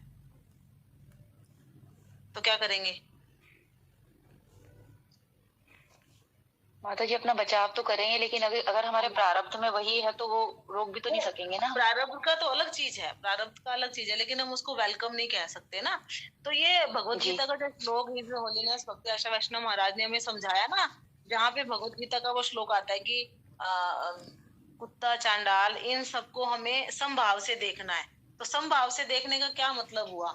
तो क्या करेंगे? माता जी अपना बचाव तो करेंगे, लेकिन अगर हमारे प्रारब्ध में वही है तो वो रोक भी तो नहीं सकेंगे ना। प्रारब्ध का तो अलग चीज है, प्रारब्ध का अलग चीज है, लेकिन हम उसको वेलकम नहीं कह सकते ना। तो ये भगवत गीता का जो श्लोक हिज होलीनेस भक्ति आशा वैष्णव महाराज ने हमें समझाया ना, जहाँ पे भगवत गीता का वो श्लोक आता है कि कुत्ता, चांडाल, इन सबको हमें समभाव से देखना है। तो समभाव से देखने का क्या मतलब हुआ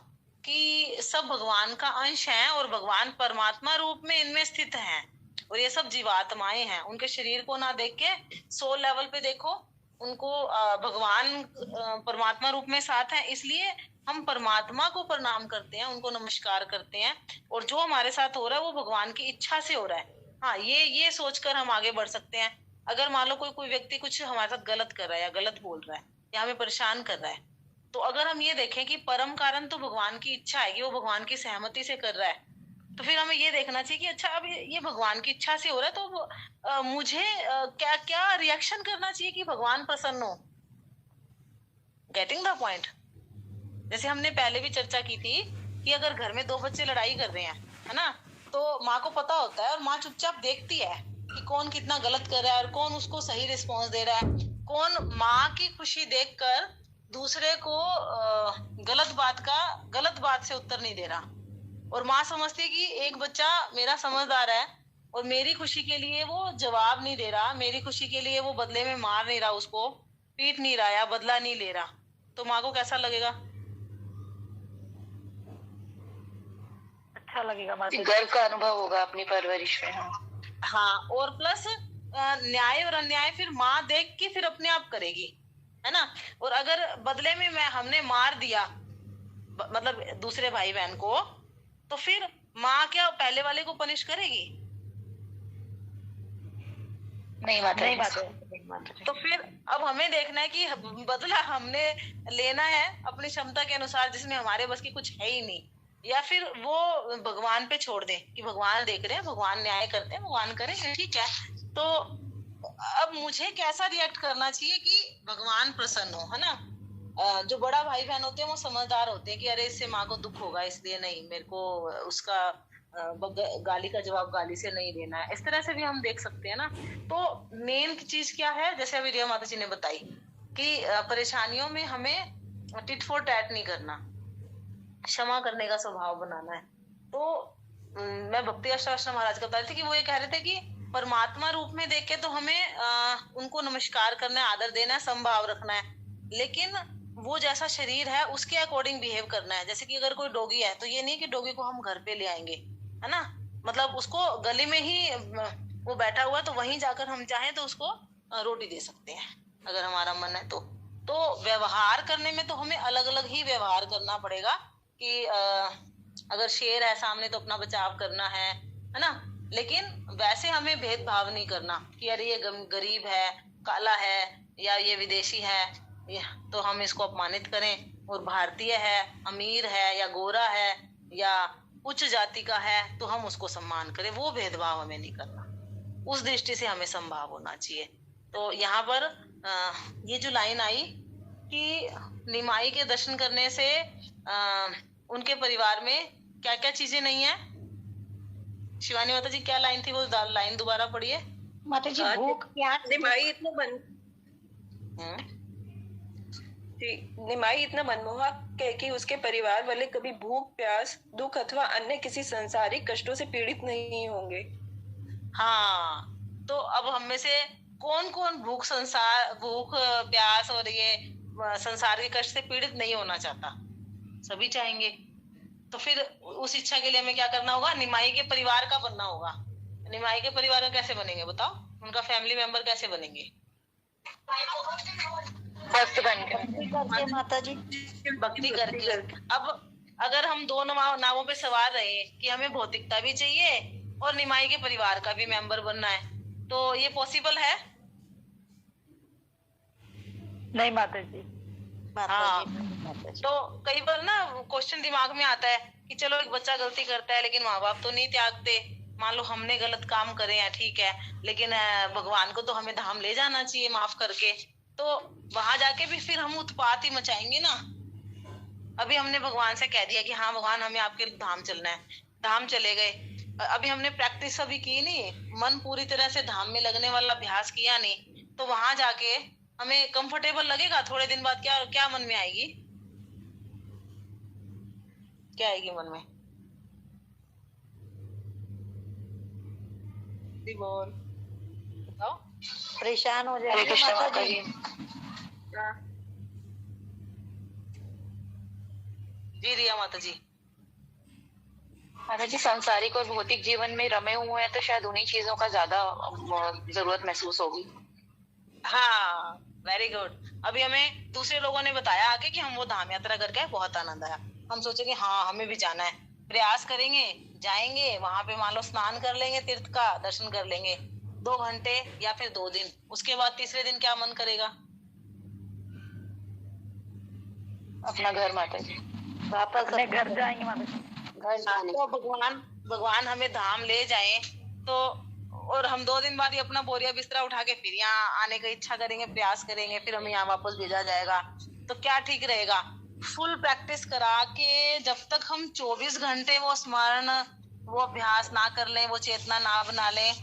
कि सब भगवान का अंश है और भगवान परमात्मा रूप में इनमें स्थित हैं, और ये सब जीवात्माएं हैं। उनके शरीर को ना देख के सोल लेवल पे देखो, उनको भगवान परमात्मा रूप में साथ है, इसलिए हम परमात्मा को प्रणाम करते हैं, उनको नमस्कार करते हैं, और जो हमारे साथ हो रहा है वो भगवान की इच्छा से हो रहा है। हाँ, ये सोचकर हम आगे बढ़ सकते हैं। अगर मान लो कोई व्यक्ति कुछ हमारे साथ गलत कर रहा है या गलत बोल रहा है या हमें परेशान कर रहा है, तो अगर हम ये देखें कि परम कारण तो भगवान की इच्छा है कि वो भगवान की सहमति से कर रहा है, तो फिर हमें ये देखना चाहिए कि अच्छा अब ये भगवान की इच्छा से हो रहा है, तो मुझे क्या क्या रिएक्शन करना चाहिए कि भगवान प्रसन्न हो। Getting the point? जैसे हमने पहले भी चर्चा की थी कि अगर घर में दो बच्चे लड़ाई कर रहे हैं, है ना, तो माँ को पता होता है और माँ चुपचाप देखती है कि कौन कितना गलत कर रहा है और कौन उसको सही रिस्पॉन्स दे रहा है, कौन माँ की खुशी देखकर दूसरे को गलत बात से उत्तर नहीं दे रहा। और माँ समझती है कि एक बच्चा मेरा समझदार है और मेरी खुशी के लिए वो जवाब नहीं दे रहा, मेरी खुशी के लिए वो बदले में मार नहीं रहा, उसको पीट नहीं रहा या बदला नहीं ले रहा, तो माँ को कैसा लगेगा? अच्छा लगेगा, गर्व का अनुभव होगा अपनी परवरिश में। हाँ, और प्लस न्याय और अन्याय फिर माँ देख के फिर अपने आप करेगी, है ना। और अगर बदले में हमने मार दिया मतलब दूसरे भाई बहन को, तो फिर माँ क्या पहले वाले को पनिश करेगी? नहीं माता। तो फिर अब हमें देखना है कि बदला हमने लेना है अपनी क्षमता के अनुसार, जिसमें हमारे बस की कुछ है ही नहीं, या फिर वो भगवान पे छोड़ दें कि भगवान देख रहे हैं, भगवान न्याय करते हैं, भगवान करेंगे, ठीक है। तो अब मुझे कैसा रिएक्ट करना चाहिए कि भगवान प्रसन्न हो, है ना। जो बड़ा भाई बहन होते हैं वो समझदार होते हैं कि अरे इससे माँ को दुख होगा, इसलिए नहीं, मेरे को उसका गाली का जवाब गाली से नहीं देना है। इस तरह से भी हम देख सकते हैं ना। तो मेन चीज क्या है, जैसे अभी रिया माता जी ने बताई कि परेशानियों में हमें टिट फॉर टैट नहीं करना, क्षमा करने का स्वभाव बनाना है। तो मैं भक्ति आशा महाराज का बता रही थी कि वो ये कह रहे थे कि परमात्मा रूप में देख के तो हमें उनको नमस्कार करना है, आदर देना है, समभाव रखना है, लेकिन वो जैसा शरीर है उसके अकॉर्डिंग बिहेव करना है। जैसे कि अगर कोई डॉगी है तो ये नहीं कि डॉगी को हम घर पे ले आएंगे, है ना, मतलब उसको गली में ही वो बैठा हुआ है तो वहीं जाकर हम चाहें तो उसको रोटी दे सकते हैं अगर हमारा मन है तो व्यवहार करने में तो हमें अलग अलग ही व्यवहार करना पड़ेगा कि अगर शेर है सामने तो अपना बचाव करना है ना, लेकिन वैसे हमें भेदभाव नहीं करना कि अरे ये गरीब है, काला है या ये विदेशी है तो हम इसको अपमानित करें, और भारतीय है, अमीर है या गोरा है या उच्च जाति का है तो हम उसको सम्मान करें। वो भेदभाव हमें नहीं करना, उस दृष्टि से हमें संभाव होना चाहिए। तो यहाँ पर ये जो लाइन आई कि निमाई के दर्शन करने से उनके परिवार में क्या क्या चीजें नहीं है। शिवानी माता जी क्या लाइन थी, वो लाइन दोबारा पढ़िए। माता जी भूख प्यास निमाई इतना मनमोहक है कि उसके परिवार वाले कभी भूख प्यास दुख अथवा अन्य किसी संसारिक कष्टों से पीड़ित नहीं होंगे। हाँ, तो अब हम में से कौन कौन भूख प्यास और ये संसार के कष्ट से पीड़ित नहीं होना चाहता? सभी चाहेंगे। तो फिर उस इच्छा के लिए हमें क्या करना होगा? निमाई के परिवार का बनना होगा। निमाई के परिवार का कैसे बनेंगे बताओ? उनका फैमिली मेंबर कैसे बनेंगे? भक्त बनकर माता जी, भक्ति करके। अब अगर हम दो नावों पे सवार रहे कि हमें भौतिकता भी चाहिए और निमाई के परिवार का भी मेंबर बनना है, तो ये पॉसिबल है? नहीं माता जी। हाँ, तो कई बार ना क्वेश्चन दिमाग में आता है कि चलो एक बच्चा गलती करता है लेकिन माँ बाप तो नहीं त्यागते। मान लो हमने गलत काम करे हैं, ठीक है, लेकिन भगवान को तो हमें धाम ले जाना चाहिए माफ करके, तो वहां जाके भी फिर हम उत्पात ही मचाएंगे ना। अभी हमने भगवान से कह दिया कि हाँ भगवान हमें आपके धाम चलना है, धाम चले गए। अभी हमने प्रैक्टिस अभी की नहीं, मन पूरी तरह से धाम में लगने वाला अभ्यास किया नहीं, तो वहां जाके हमें कंफर्टेबल लगेगा? थोड़े दिन बाद क्या क्या मन में आएगी? क्या आएगी मन में? बोल बताओ। परेशान हो हरे जाएंगे कृष्ण माता माता जी। जी। जी रिया माता जी। माता जी सांसारिक और भौतिक जीवन में रमे हुए हैं तो शायद उन्हीं चीजों का ज्यादा जरूरत महसूस होगी। हाँ, वेरी गुड। अभी हमें दूसरे लोगों ने बताया आके कि हम वो धाम यात्रा करके बहुत आनंद आया, हम सोचेंगे हाँ हमें भी जाना है, प्रयास करेंगे, जाएंगे वहां पे, मान लो स्नान कर लेंगे, तीर्थ का दर्शन कर लेंगे 2 घंटे या फिर 2 दिन, उसके बाद तीसरे दिन क्या मन करेगा? अपना घर माता जी, वापस अपने घर जाएंगे माता जी। घर जाने तो भगवान हमें धाम ले जाए तो, और हम 2 दिन बाद ही अपना बोरिया बिस्तरा उठा के फिर यहाँ आने की इच्छा करेंगे, प्रयास करेंगे, फिर हमें यहाँ वापस भेजा जाएगा, तो क्या ठीक रहेगा? फुल प्रैक्टिस करा के जब तक हम 24 घंटे वो स्मरण, वो अभ्यास ना कर लें, वो चेतना ना बना लें,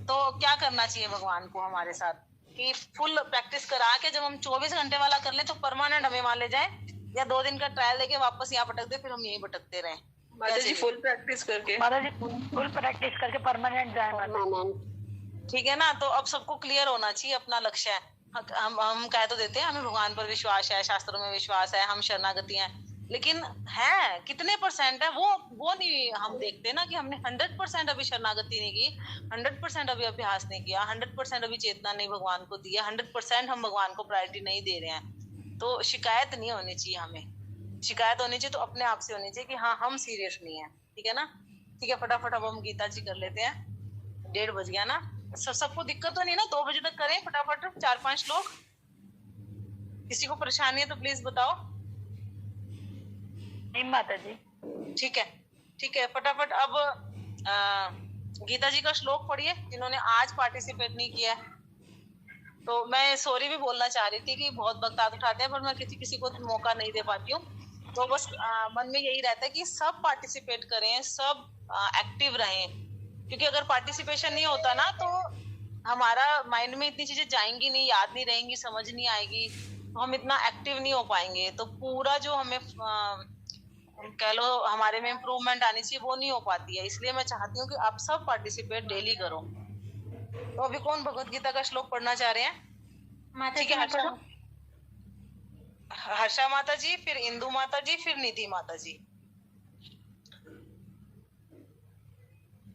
तो क्या करना चाहिए भगवान को हमारे साथ कि फुल प्रैक्टिस करा के जब हम 24 घंटे वाला कर लें तो परमानेंट हमें मान ले जाए, या 2 दिन का ट्रायल देके वापस यहाँ भटक दे, फिर हम यही भटकते रहे। माता जी फुल प्रैक्टिस करके, माता जी फुल प्रैक्टिस करके परमानेंट जाए माता जी। ठीक है ना? तो अब सबको क्लियर होना चाहिए अपना लक्ष्य है। हम कह तो देते हैं हमें भगवान पर विश्वास है, शास्त्रों में विश्वास है, हम शरणागति हैं, लेकिन है कितने % है वो नहीं हम देखते ना, कि हमने 100% अभी शरणागति नहीं की, 100% अभी अभ्यास नहीं किया, 100% अभी चेतना नहीं भगवान को दिया, 100% हम भगवान को प्रायोरिटी नहीं दे रहे हैं। तो शिकायत नहीं होनी चाहिए, हमें शिकायत होनी चाहिए तो अपने आप से होनी चाहिए कि हाँ हम सीरियस नहीं है। ठीक है ना? ठीक है, फटाफट अब हम गीता जी कर लेते हैं, 1:30 बज गया ना। सबको दिक्कत तो नहीं ना? 2 बजे तक करें फटाफट 4-5 लोग। किसी को परेशानी है तो प्लीज बताओ। नहीं माता जी। ठीक है, ठीक है, फटाफट अब गीता जी का श्लोक पढ़िए जिन्होंने आज पार्टिसिपेट नहीं किया है। तो मैं सॉरी भी बोलना चाह रही थी कि बहुत वक्त हाथ उठाते हैं पर मैं किसी को मौका नहीं दे पाती हूँ, तो बस मन में यही रहता है कि सब पार्टिसिपेट करें, सब एक्टिव रहें, क्योंकि अगर पार्टिसिपेशन नहीं होता ना तो हमारा माइंड में इतनी चीजें जाएंगी नहीं, याद नहीं रहेंगी, समझ नहीं आएगी, तो हम इतना एक्टिव नहीं हो पाएंगे, तो पूरा जो हमें कह लो हमारे में इम्प्रूवमेंट आनी चाहिए वो नहीं हो पाती है। इसलिए मैं चाहती हूँ कि आप सब पार्टिसिपेट डेली करो। तो अभी कौन भगवत गीता का श्लोक पढ़ना चाह रहे हैं? ठीक है, हर्षा माता जी, फिर इंदु माता जी, फिर निधि माता जी।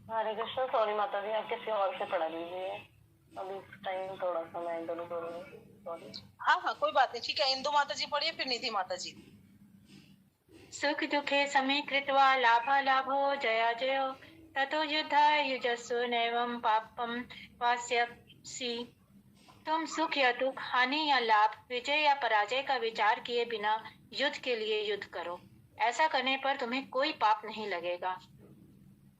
हरे कृष्ण। सॉरी माता जी, आप किसी और से पढ़ा लीजिए, अभी इस टाइम थोड़ा सा मैं हैंडल करूंगी। सॉरी। हाँ हाँ कोई बात नहीं, ठीक है। इंदु माता जी पढ़िए, फिर निधि माता जी। सुख दुखे समे कृत्वा लाभालाभो जया जयो ततो युद्धाय युजस्सु नैवं पापं वास्यसि। तुम सुख या दुख, हानि या लाभ, विजय या पराजय का विचार किए बिना युद्ध के लिए युद्ध करो। ऐसा करने पर तुम्हें कोई पाप नहीं लगेगा।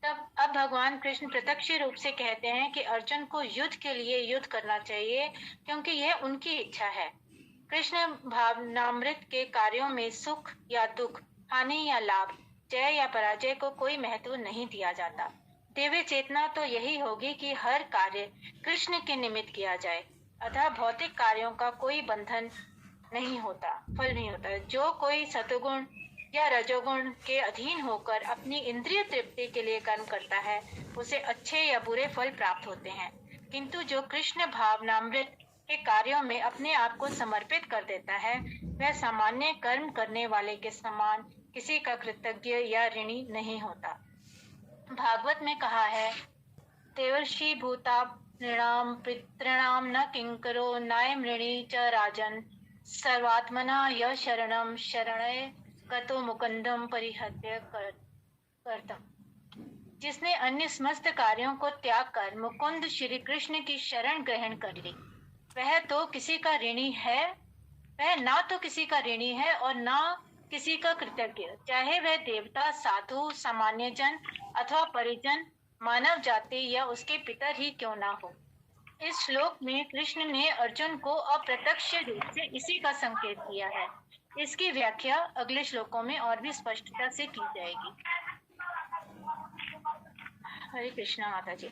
तब अब भगवान कृष्ण प्रत्यक्ष रूप से कहते हैं कि अर्जुन को युद्ध के लिए युद्ध करना चाहिए, क्योंकि यह उनकी इच्छा है। कृष्ण भावनामृत के कार्यों में सुख या दुख, हानि या लाभ, जय या पराजय को कोई महत्व नहीं दिया जाता। दिव्य चेतना तो यही होगी कि हर कार्य कृष्ण के निमित्त किया जाए, अतः भौतिक कार्यों का कोई बंधन नहीं होता, फल नहीं होता। जो कोई सतुगुण या रजोगुण के अधीन होकर अपनी इंद्रिय तृप्ति के लिए कर्म करता है, उसे अच्छे या बुरे फल प्राप्त होते हैं। किंतु जो कृष्ण भावनामृत के कार्यों में अपने आप को समर्पित कर देता है, वह सामान्य कर्म करने वाले के समान किसी का कृतज्ञ या ऋणी नहीं होता। भागवत में कहा है, देवर्षि भूता नृणाम पितॄणाम न किंकरो नायमृणी च राजन सर्वात्मना य शरणम शरणय गतो मुकुंदम परिहत्य करतम। जिसने अन्य समस्त कार्यों को त्याग कर मुकुंद श्री कृष्ण की शरण ग्रहण कर ली, वह तो किसी का ऋणी है, वह ना तो किसी का ऋणी है और ना किसी का कृतज्ञ, चाहे वह देवता, साधु, सामान्य जन अथवा परिजन, मानव जाति या उसके पितर ही क्यों ना हो। इस श्लोक में कृष्ण ने अर्जुन को अप्रत्यक्ष रूप से इसी का संकेत दिया है। इसकी व्याख्या अगले श्लोकों में और भी स्पष्टता से की जाएगी। हरे कृष्णा माता जी।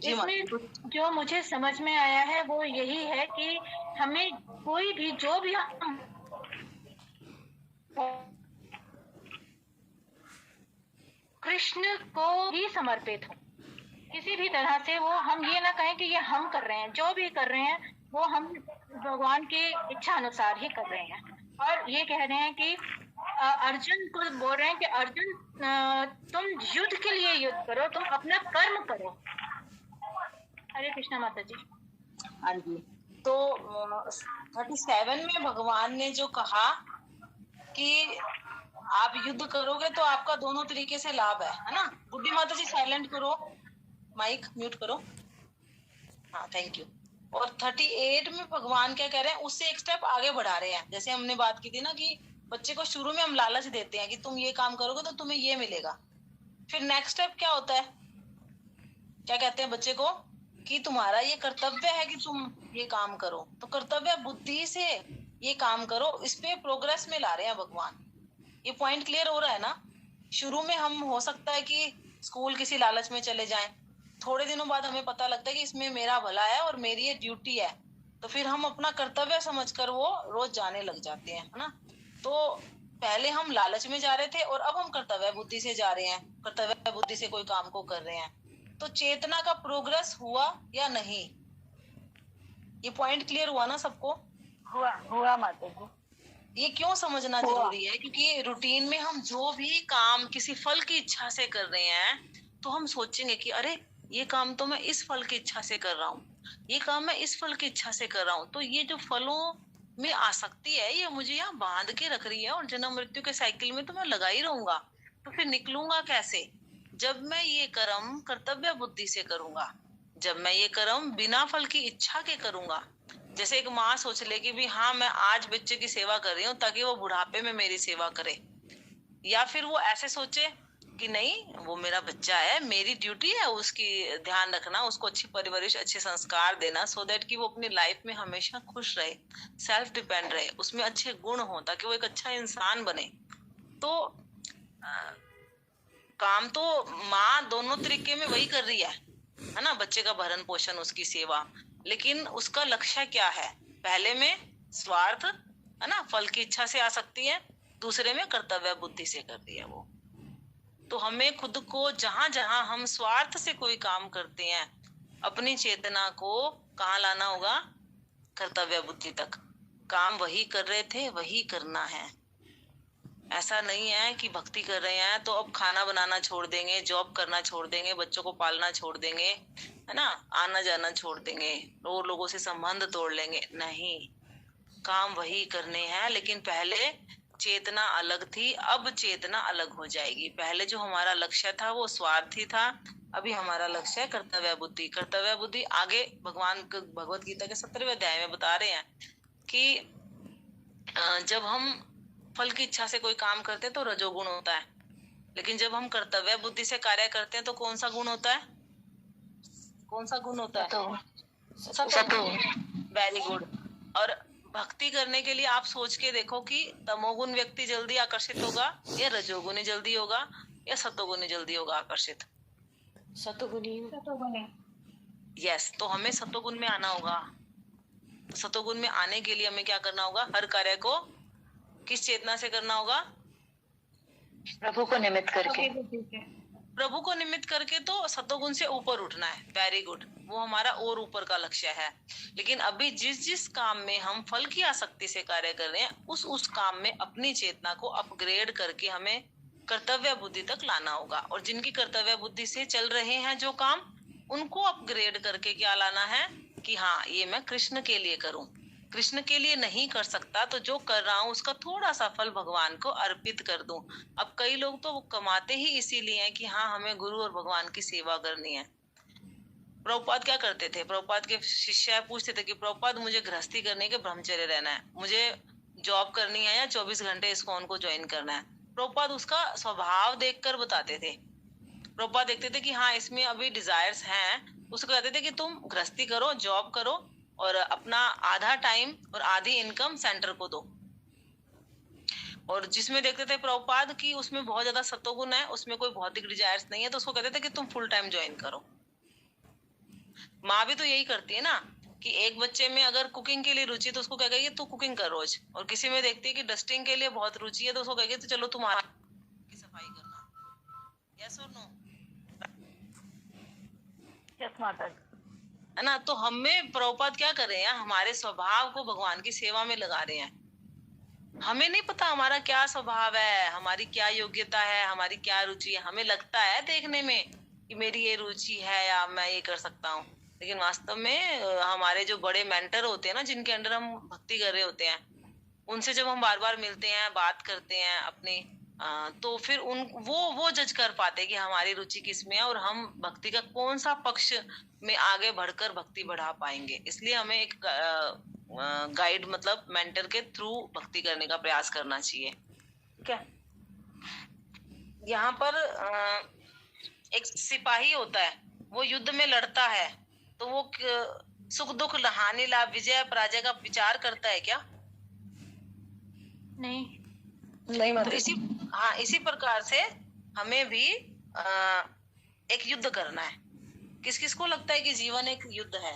इसमें जो मुझे समझ में आया है वो यही है कि हमें कोई भी, जो भी हम कृष्ण को ही समर्पित हो, किसी भी तरह से। वो हम ये ना कहें कि ये हम कर रहे हैं, जो भी कर रहे हैं वो हम भगवान की इच्छा अनुसार ही कर रहे हैं। और ये कह रहे हैं कि अर्जुन को बोल रहे हैं कि अर्जुन तुम युद्ध के लिए युद्ध करो, तुम अपना कर्म करो। हरे कृष्णा माता जी। हाँ जी। तो 37 में भगवान ने जो कहा कि आप युद्ध करोगे तो आपका दोनों तरीके से लाभ है ना। गुड्डी माता जी साइलेंट करो, माइक म्यूट करो। हाँ थैंक यू। और 38 में भगवान क्या कह रहे हैं, उससे एक स्टेप आगे बढ़ा रहे हैं। जैसे हमने बात की थी ना कि बच्चे को शुरू में हम लालच देते हैं कि तुम ये काम करोगे तो तुम्हें ये मिलेगा। फिर नेक्स्ट स्टेप क्या होता है, क्या कहते हैं बच्चे को कि तुम्हारा ये कर्तव्य है कि तुम ये काम करो, तो कर्तव्य बुद्धि से ये काम करो। इस पे प्रोग्रेस में ला रहे हैं भगवान। ये पॉइंट क्लियर हो रहा है ना। शुरू में हम हो सकता है कि स्कूल किसी लालच में चले जाएं, थोड़े दिनों बाद हमें पता लगता है कि इसमें मेरा भला है और मेरी ये ड्यूटी है, तो फिर हम अपना कर्तव्य समझकर वो रोज जाने लग जाते हैं, है ना। तो पहले हम लालच में जा रहे थे और अब हम कर्तव्य बुद्धि से जा रहे हैं, कर्तव्य बुद्धि से कोई काम को कर रहे हैं। तो चेतना का प्रोग्रेस हुआ या नहीं, ये पॉइंट क्लियर हुआ ना सबको? हुआ माता जी। ये क्यों समझना जरूरी है, क्योंकि रूटीन में हम जो भी काम किसी फल की इच्छा से कर रहे हैं तो हम सोचेंगे कि अरे ये काम तो मैं इस फल की इच्छा से कर रहा हूँ, ये काम मैं इस फल की इच्छा से कर रहा हूँ, तो ये जो फलों में आसक्ति है ये मुझे यहाँ बांध के रख रही है और जन्म मृत्यु के साइकिल में तो मैं लगा ही रहूंगा। तो फिर निकलूंगा कैसे? जब मैं ये कर्म कर्तव्य बुद्धि से करूंगा, जब मैं ये कर्म बिना फल की इच्छा के करूंगा। जैसे एक माँ सोच ले कि भी हाँ मैं आज बच्चे की सेवा कर रही हूँ ताकि वो बुढ़ापे में मेरी सेवा करे, या फिर वो ऐसे सोचे कि नहीं वो मेरा बच्चा है, मेरी ड्यूटी है उसकी ध्यान रखना, उसको अच्छी परवरिश, अच्छे संस्कार देना, सो दैट कि वो अपनी लाइफ में हमेशा खुश रहे, सेल्फ डिपेंड रहे, उसमें अच्छे गुण हो ताकि वो एक अच्छा इंसान बने। तो काम तो माँ दोनों तरीके में वही कर रही है ना, बच्चे का भरण पोषण, उसकी सेवा, लेकिन उसका लक्ष्य क्या है? पहले में स्वार्थ है ना, फल की इच्छा से आ सकती है, दूसरे में कर्तव्य बुद्धि से कर रही है वो। तो हमें खुद को जहां जहां हम स्वार्थ से कोई काम करते हैं, अपनी चेतना को कहाँ लाना होगा? कर्तव्य बुद्धि तक। काम वही कर रहे थे वही करना है, ऐसा नहीं है कि भक्ति कर रहे हैं तो अब खाना बनाना छोड़ देंगे, जॉब करना छोड़ देंगे, बच्चों को पालना छोड़ देंगे, है ना, आना जाना छोड़ देंगे और लोगों से संबंध तोड़ लेंगे। नहीं, काम वही करने हैं, लेकिन पहले चेतना अलग थी, अब चेतना अलग हो जाएगी। पहले जो हमारा लक्ष्य था वो स्वार्थी था, अभी हमारा लक्ष्य है कर्तव्य बुद्धि। कर्तव्य बुद्धि आगे भगवान भगवत गीता के 17वें अध्याय में बता रहे हैं कि जब हम फल की इच्छा से कोई काम करते हैं तो रजोगुण होता है, लेकिन जब हम कर्तव्य बुद्धि से कार्य करते हैं तो कौन सा गुण होता है? कौन सा गुण होता है? सतोगुण। Very good. और भक्ति करने के लिए आप सोच के देखो कि तमोगुण व्यक्ति जल्दी आकर्षित होगा या रजोगुणी जल्दी होगा या सतोगुणी जल्दी होगा आकर्षित? सतोगुणी। यस, तो हमें सतोगुण में आना होगा। सतोगुण में आने के लिए हमें क्या करना होगा? हर कार्य को किस चेतना से करना होगा? प्रभु को निमित्त करके। प्रभु को निमित्त करके, तो सतोगुण से ऊपर उठना है। वेरी गुड, वो हमारा और ऊपर का लक्ष्य है। लेकिन अभी जिस जिस काम में हम फल की आसक्ति से कार्य कर रहे हैं, उस काम में अपनी चेतना को अपग्रेड करके हमें कर्तव्य बुद्धि तक लाना होगा। और जिनकी कर्तव्य बुद्धि से चल रहे हैं जो काम, उनको अपग्रेड करके क्या लाना है कि हाँ, ये मैं कृष्ण के लिए करूं। कृष्ण के लिए नहीं कर सकता तो जो कर रहा हूँ उसका थोड़ा सा फल भगवान को अर्पित कर दूं। अब कई लोग तो कमाते ही इसीलिए हैं कि हाँ, हमें गुरु और भगवान की सेवा करनी है। प्रभुपाद क्या करते थे? प्रभुपाद के शिष्य पूछते थे कि प्रभुपाद, मुझे गृहस्थी करने के ब्रह्मचर्य रहना है, मुझे जॉब करनी है या 24 घंटे इस्कॉन को ज्वाइन करना है। प्रभुपाद उसका स्वभाव देखकर बताते थे। प्रभुपाद देखते थे कि हाँ, इसमें अभी डिजायर्स हैं, उसको कहते थे कि तुम गृहस्थी करो, जॉब करो और अपना आधा टाइम और आधी इनकम सेंटर को दो। और जिसमें देखते थे प्रभुपाद की उसमें बहुत ज्यादा सतोगुण है, उसमें कोई भौतिक डिजायर्स नहीं है, तो उसको कहते थे कि तुम फुल टाइम ज्वाइन करो। माँ भी तो यही करती है ना कि एक बच्चे में अगर कुकिंग के लिए रुचि है तो उसको कहेगा तू कुकिंग कर रोज, और किसी में देखती है कि डस्टिंग के लिए बहुत रुचि है तो उसको कहेगी तो चलो तुम की सफाई करना। यस और नो? यस माता जी। है ना? तो हमें प्रभुपाद क्या कर रहे हैं? हमारे स्वभाव को भगवान की सेवा में लगा रहे हैं। हमें नहीं पता हमारा क्या स्वभाव है, हमारी क्या योग्यता है, हमारी क्या रुचि है। हमें लगता है देखने में कि मेरी ये रुचि है या मैं ये कर सकता हूँ, लेकिन वास्तव में हमारे जो बड़े मेंटर होते हैं ना, जिनके अंडर हम भक्ति कर रहे होते हैं, उनसे जब हम बार बार मिलते हैं, बात करते हैं अपनी, तो फिर वो जज कर पाते कि हमारी रुचि किस में है और हम भक्ति का कौन सा पक्ष में आगे बढ़कर भक्ति बढ़ा पाएंगे। इसलिए हमें एक गाइड मतलब मेंटर के थ्रू भक्ति करने का प्रयास करना चाहिए। ठीक है? यहाँ पर एक सिपाही होता है, वो युद्ध में लड़ता है, तो वो सुख दुख हानि लाभ विजय पराजय का विचार करता है क्या? नहीं तो इसी प्रकार से हमें भी एक युद्ध करना है। किस किस को लगता है कि जीवन एक युद्ध है?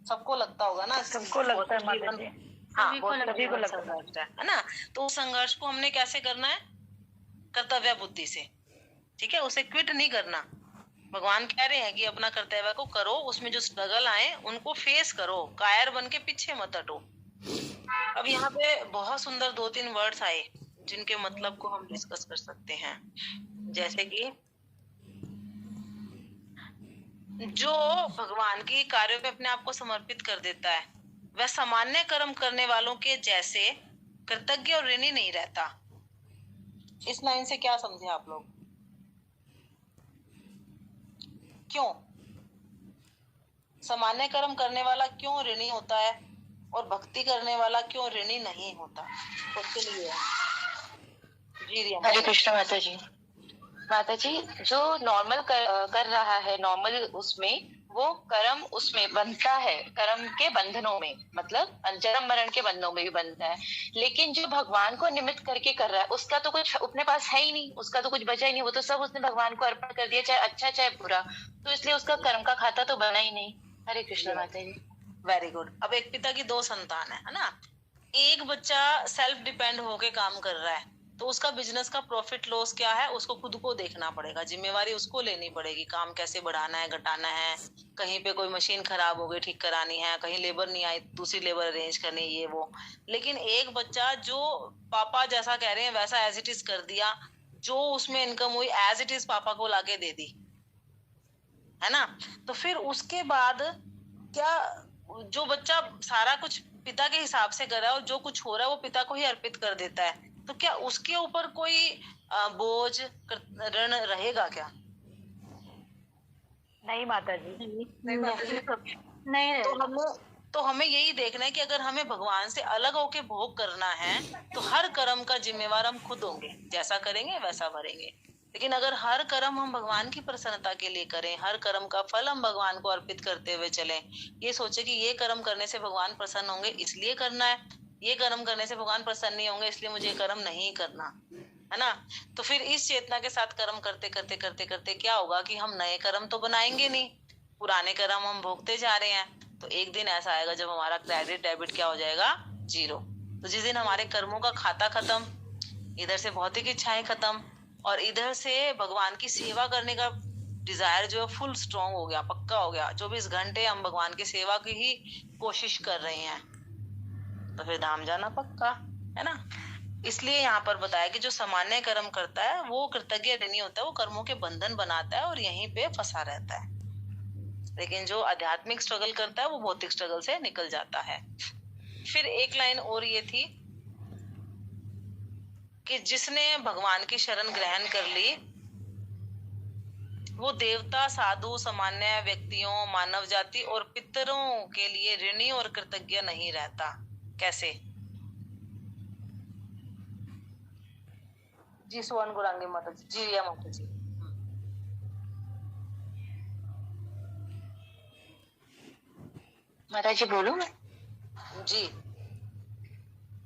सबको लगता होगा ना? सबको लगता है माता जी। हाँ, सभी को लगता है ना? तो उस संघर्ष को हमने कैसे करना है? कर्तव्य बुद्धि से। ठीक है? उसे क्विट नहीं करना। भगवान कह रहे हैं कि अपना कर्तव्य को करो, उसमें जो स्ट्रगल आए उनको फेस करो, कायर बन के पीछे मत हटो। अब यहाँ पे बहुत सुंदर 2-3 वर्ड्स आए जिनके मतलब को हम डिस्कस कर सकते हैं। जैसे कि जो भगवान की कार्यों पे अपने आप को समर्पित कर देता है, वह सामान्य कर्म करने वालों के जैसे कृतज्ञ और ऋणी नहीं रहता। इस लाइन से क्या समझे आप लोग? क्यों सामान्य कर्म करने वाला क्यों ऋणी होता है और भक्ति करने वाला क्यों ऋणी नहीं होता? उसके लिए हरे कृष्ण माता जी, जो नॉर्मल कर रहा है, नॉर्मल उसमें वो कर्म उसमें बनता है, कर्म के बंधनों में, मतलब जन्म मरण के बंधनों में भी बनता है। लेकिन जो भगवान को निमित्त करके कर रहा है, उसका तो कुछ अपने पास है ही नहीं, उसका तो कुछ बचा ही नहीं, वो तो सब उसने भगवान को अर्पण कर दिया, चाहे अच्छा चाहे बुरा, तो इसलिए उसका कर्म का खाता तो बना ही नहीं। हरे कृष्ण माता जी। Very good. अब एक पिता की 2 संतान है ना? एक बच्चा सेल्फ डिपेंड होके काम कर रहा है तो उसका बिजनेस का प्रॉफिट लॉस क्या है उसको खुद को देखना पड़ेगा, जिम्मेवारी उसको लेनी पड़ेगी, काम कैसे बढ़ाना है घटाना है, कहीं पे कोई मशीन खराब हो गई ठीक करानी है, कहीं लेबर नहीं आई दूसरी लेबर अरेंज करनी है, ये वो। लेकिन एक बच्चा जो पापा जैसा कह रहे हैं वैसा एज इट इज कर दिया, जो उसमें इनकम हुई एज इट इज पापा को लाके दे दी, है ना। तो फिर उसके बाद क्या, जो बच्चा सारा कुछ पिता के हिसाब से कर रहा है और जो कुछ हो रहा है वो पिता को ही अर्पित कर देता है, तो क्या उसके ऊपर कोई बोझ ऋण रहेगा क्या? नहीं माता जी, नहीं। तो हमें यही देखना है कि अगर हमें भगवान से अलग होके भोग करना है तो हर कर्म का जिम्मेवार हम खुद होंगे, जैसा करेंगे वैसा भरेंगे। लेकिन अगर हर कर्म हम भगवान की प्रसन्नता के लिए करें, हर कर्म का फल हम भगवान को अर्पित करते हुए चलें, ये सोचे कि ये कर्म करने से भगवान प्रसन्न होंगे इसलिए करना है, ये कर्म करने से भगवान प्रसन्न नहीं होंगे इसलिए मुझे कर्म नहीं करना, है ना। तो फिर इस चेतना के साथ कर्म करते करते करते करते क्या होगा कि हम नए कर्म तो बनाएंगे नहीं, पुराने कर्म हम भोगते जा रहे हैं। तो एक दिन ऐसा आएगा जब हमारा क्रेडिट डेबिट क्या हो जाएगा, 0। तो जिस दिन हमारे कर्मों का खाता खत्म, इधर से भौतिक इच्छाएं खत्म और इधर से भगवान की सेवा करने का डिजायर जो है फुल स्ट्रॉन्ग हो गया, पक्का हो गया, 24 घंटे हम भगवान की सेवा की ही कोशिश कर रहे हैं, तो फिर धाम जाना पक्का, है ना। इसलिए यहाँ पर बताया कि जो सामान्य कर्म करता है वो कृतज्ञ नहीं होता, वो कर्मों के बंधन बनाता है और यहीं पे फंसा रहता है। लेकिन जो आध्यात्मिक स्ट्रगल करता है वो भौतिक स्ट्रगल से निकल जाता है। फिर एक लाइन और ये थी कि जिसने भगवान की शरण ग्रहण कर ली वो देवता, साधु, सामान्य व्यक्तियों, मानव जाति और पितरों के लिए ऋणी और कृतज्ञ नहीं रहता। कैसे? जी सुवन गुरांगी माता जी। जी रिया माता जी। माता जी बोलूं मैं? जी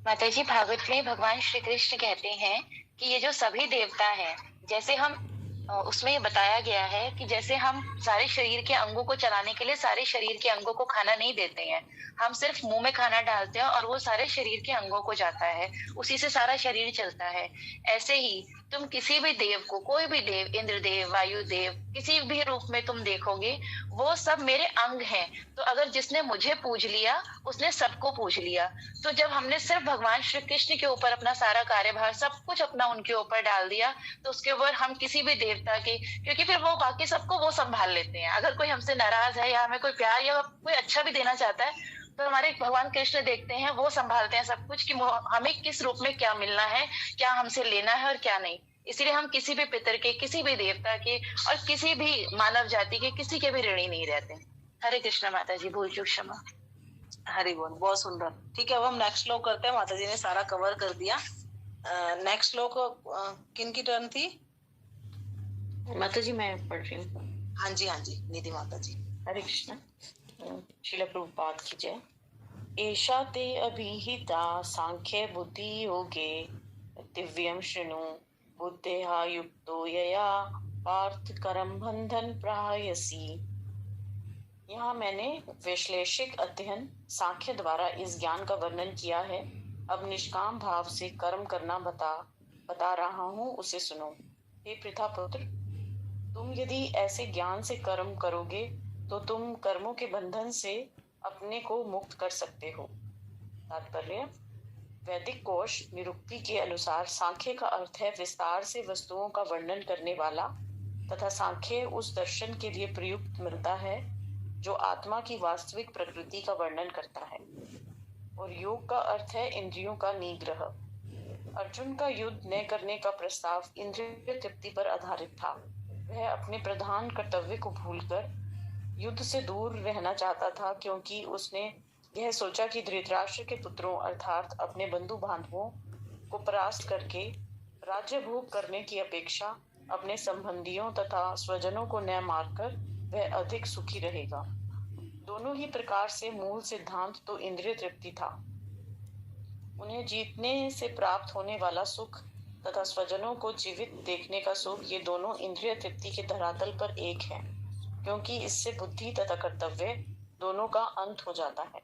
माता जी, भागवत में भगवान श्री कृष्ण कहते हैं कि ये जो सभी देवता हैं, जैसे हम उसमें ये बताया गया है कि जैसे हम सारे शरीर के अंगों को चलाने के लिए सारे शरीर के अंगों को खाना नहीं देते हैं, हम सिर्फ मुंह में खाना डालते हैं और वो सारे शरीर के अंगों को जाता है, उसी से सारा शरीर चलता है। ऐसे ही तुम किसी भी देव को, कोई भी देव, इंद्र देव, वायु देव, किसी भी रूप में तुम देखोगे वो सब मेरे अंग हैं। तो अगर जिसने मुझे पूज लिया उसने सबको पूज लिया। तो जब हमने सिर्फ भगवान श्री कृष्ण के ऊपर अपना सारा कार्यभार सब कुछ अपना उनके ऊपर डाल दिया, तो उसके ऊपर हम किसी भी देवता के, क्योंकि फिर वो बाकी सबको वो संभाल लेते हैं। अगर कोई हमसे नाराज है या हमें कोई प्यार या कोई अच्छा भी देना चाहता है तो हमारे भगवान कृष्ण देखते हैं, वो संभालते हैं सब कुछ कि हमें किस रूप में क्या मिलना है, क्या हमसे लेना है और क्या नहीं। इसलिए हम किसी भी पितर के, किसी भी देवता के और किसी भी मानव जाति के किसी के भी ऋणी नहीं रहते। हरे कृष्ण माता जी, भूल चूक क्षमा। हरि बोल। बहुत सुंदर। ठीक है, अब हम नेक्स्ट श्लोक करते हैं। माता जी ने सारा कवर कर दिया। नेक्स्ट श्लोक किन की टर्न थी? माता जी मैं पढ़ रही हूँ। हाँ जी हाँ जी, निधि माता जी। हरे कृष्ण। श्रील प्रभुपाद की जय। एषा ते अभिहिता सांख्य बुद्धि योगे दिव्यम शृणु बुद्धेहा युक्तो यया पार्थ करम बंधन प्रायसी। यहाँ मैंने विश्लेषिक अध्ययन सांख्य द्वारा इस ज्ञान का वर्णन किया है। अब निष्काम भाव से कर्म करना बता रहा हूँ, उसे सुनो। हे पृथा पुत्र, तुम यदि ऐसे ज्ञान से कर्म करोगे तो तुम कर्मों के बंधन से अपने को मुक्त कर सकते हो। तात्पर्य: वैदिक कोश निरुक्ति के अनुसार सांख्य का अर्थ है विस्तार से वस्तुओं का वर्णन करने वाला, तथा सांख्य उस दर्शन के लिए प्रयुक्त मिलता है जो आत्मा की वास्तविक प्रकृति का वर्णन करता है। और योग का अर्थ है इंद्रियों का निग्रह। अर्जुन का युद्ध न करने का प्रस्ताव इंद्रिय तृप्ति पर आधारित था। वह अपने प्रधान कर्तव्य को भूलकर युद्ध से दूर रहना चाहता था, क्योंकि उसने यह सोचा कि धृतराष्ट्र के पुत्रों अर्थात अपने बंधु बांधवों को परास्त करके राज्य भोग करने की अपेक्षा अपने संबंधियों तथा स्वजनों को न मारकर वह अधिक सुखी रहेगा। दोनों ही प्रकार से मूल सिद्धांत तो इंद्रिय तृप्ति था। उन्हें जीतने से प्राप्त होने वाला सुख तथा स्वजनों को जीवित देखने का सुख, ये दोनों इंद्रिय तृप्ति के धरातल पर एक है, क्योंकि इससे बुद्धि तथा कर्तव्य दोनों का अंत हो जाता है।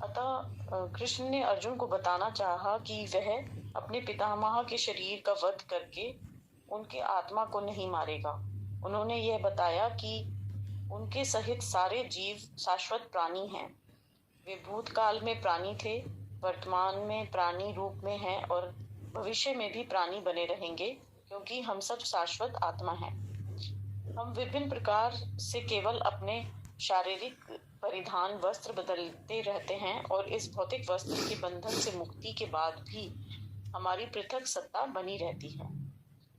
अतः कृष्ण ने अर्जुन को बताना चाहा कि वह अपने पितामह के शरीर का वध करके उनके आत्मा को नहीं मारेगा। उन्होंने यह बताया कि उनके सहित सारे जीव शाश्वत प्राणी हैं। वे भूतकाल में प्राणी थे, वर्तमान में प्राणी रूप में हैं और भविष्य में भी प्राणी बने रहेंगे, क्योंकि हम सब शाश्वत आत्मा हैं। हम विभिन्न प्रकार से केवल अपने शारीरिक परिधान वस्त्र बदलते रहते हैं और इस भौतिक वस्त्र के बंधन से मुक्ति के बाद भी हमारी पृथक सत्ता बनी रहती है।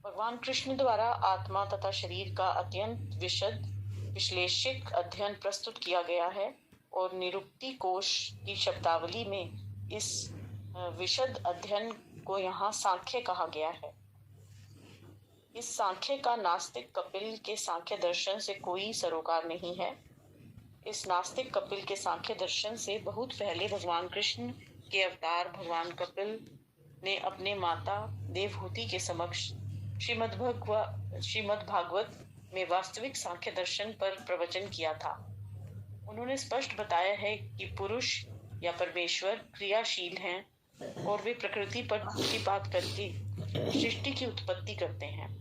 भगवान कृष्ण द्वारा आत्मा तथा शरीर का अत्यंत विशद विश्लेषिक अध्ययन प्रस्तुत किया गया है और निरुक्ति कोश की शब्दावली में इस विशद अध्ययन को यहाँ सांख्य कहा गया है। इस सांख्य का नास्तिक कपिल के सांख्य दर्शन से कोई सरोकार नहीं है। इस नास्तिक कपिल के सांख्य दर्शन से बहुत पहले भगवान कृष्ण के अवतार भगवान कपिल ने अपने माता देवहूति के समक्ष श्रीमद् भागवत में वास्तविक सांख्य दर्शन पर प्रवचन किया था। उन्होंने स्पष्ट बताया है कि पुरुष या परमेश्वर क्रियाशील हैं और वे प्रकृति पर दृष्टिपात करके सृष्टि की उत्पत्ति करते हैं।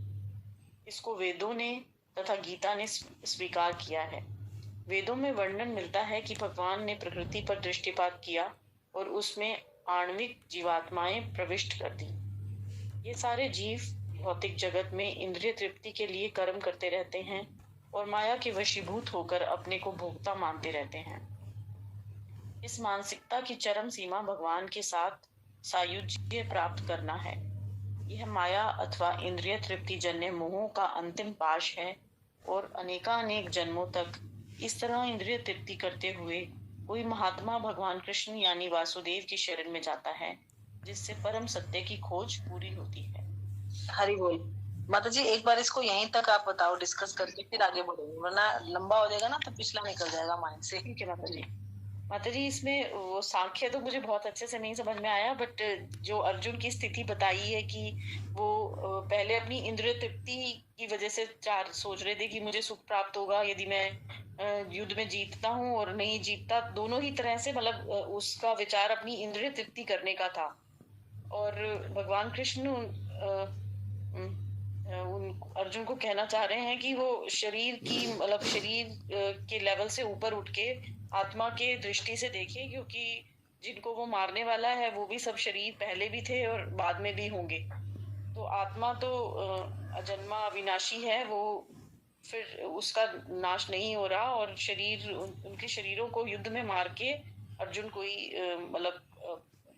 इसको वेदों ने तथा गीता ने स्वीकार किया है। वेदों में वर्णन मिलता है कि भगवान ने प्रकृति पर दृष्टिपात किया और उसमें आणविक जीवात्माएं प्रविष्ट कर दी। ये सारे जीव भौतिक जगत में इंद्रिय तृप्ति के लिए कर्म करते रहते हैं और माया के वशीभूत होकर अपने को भोक्ता मानते रहते हैं। इस मानसिकता की चरम सीमा भगवान के साथ सायुज्य प्राप्त करना है। यह माया अथवा इंद्रिय तृप्ति जन्य मोहों का अंतिम पाश है और अनेकानेक जन्मों तक इस तरह इंद्रिय तृप्ति करते हुए कोई महात्मा भगवान कृष्ण यानी वासुदेव की शरण में जाता है, जिससे परम सत्य की खोज पूरी होती है। हरि बोल। माता जी एक बार इसको यहीं तक आप बताओ, डिस्कस करके फिर आगे बढ़ेंगे, वरना लंबा हो जाएगा ना तो पिछला निकल जाएगा माइंड से। ठीक है माता जी इसमें वो सांख्य तो मुझे बहुत अच्छे से नहीं समझ में आया, बट जो अर्जुन की स्थिति बताई है कि वो पहले अपनी इंद्रिय तृप्ति की वजह से चार सोच रहे थे कि मुझे सुख प्राप्त होगा यदि मैं युद्ध में जीतता हूँ और नहीं जीतता, दोनों ही तरह से मतलब उसका विचार अपनी इंद्रिय तृप्ति करने का था। और भगवान कृष्ण अर्जुन को कहना चाह रहे हैं कि वो शरीर की मतलब शरीर के लेवल से ऊपर उठ के आत्मा के दृष्टि से देखे, क्योंकि जिनको वो मारने वाला है वो भी सब शरीर पहले भी थे और बाद में भी होंगे। तो आत्मा तो अजन्मा अविनाशी है, वो फिर उसका नाश नहीं हो रहा और शरीर उनके शरीरों को युद्ध में मार के अर्जुन कोई मतलब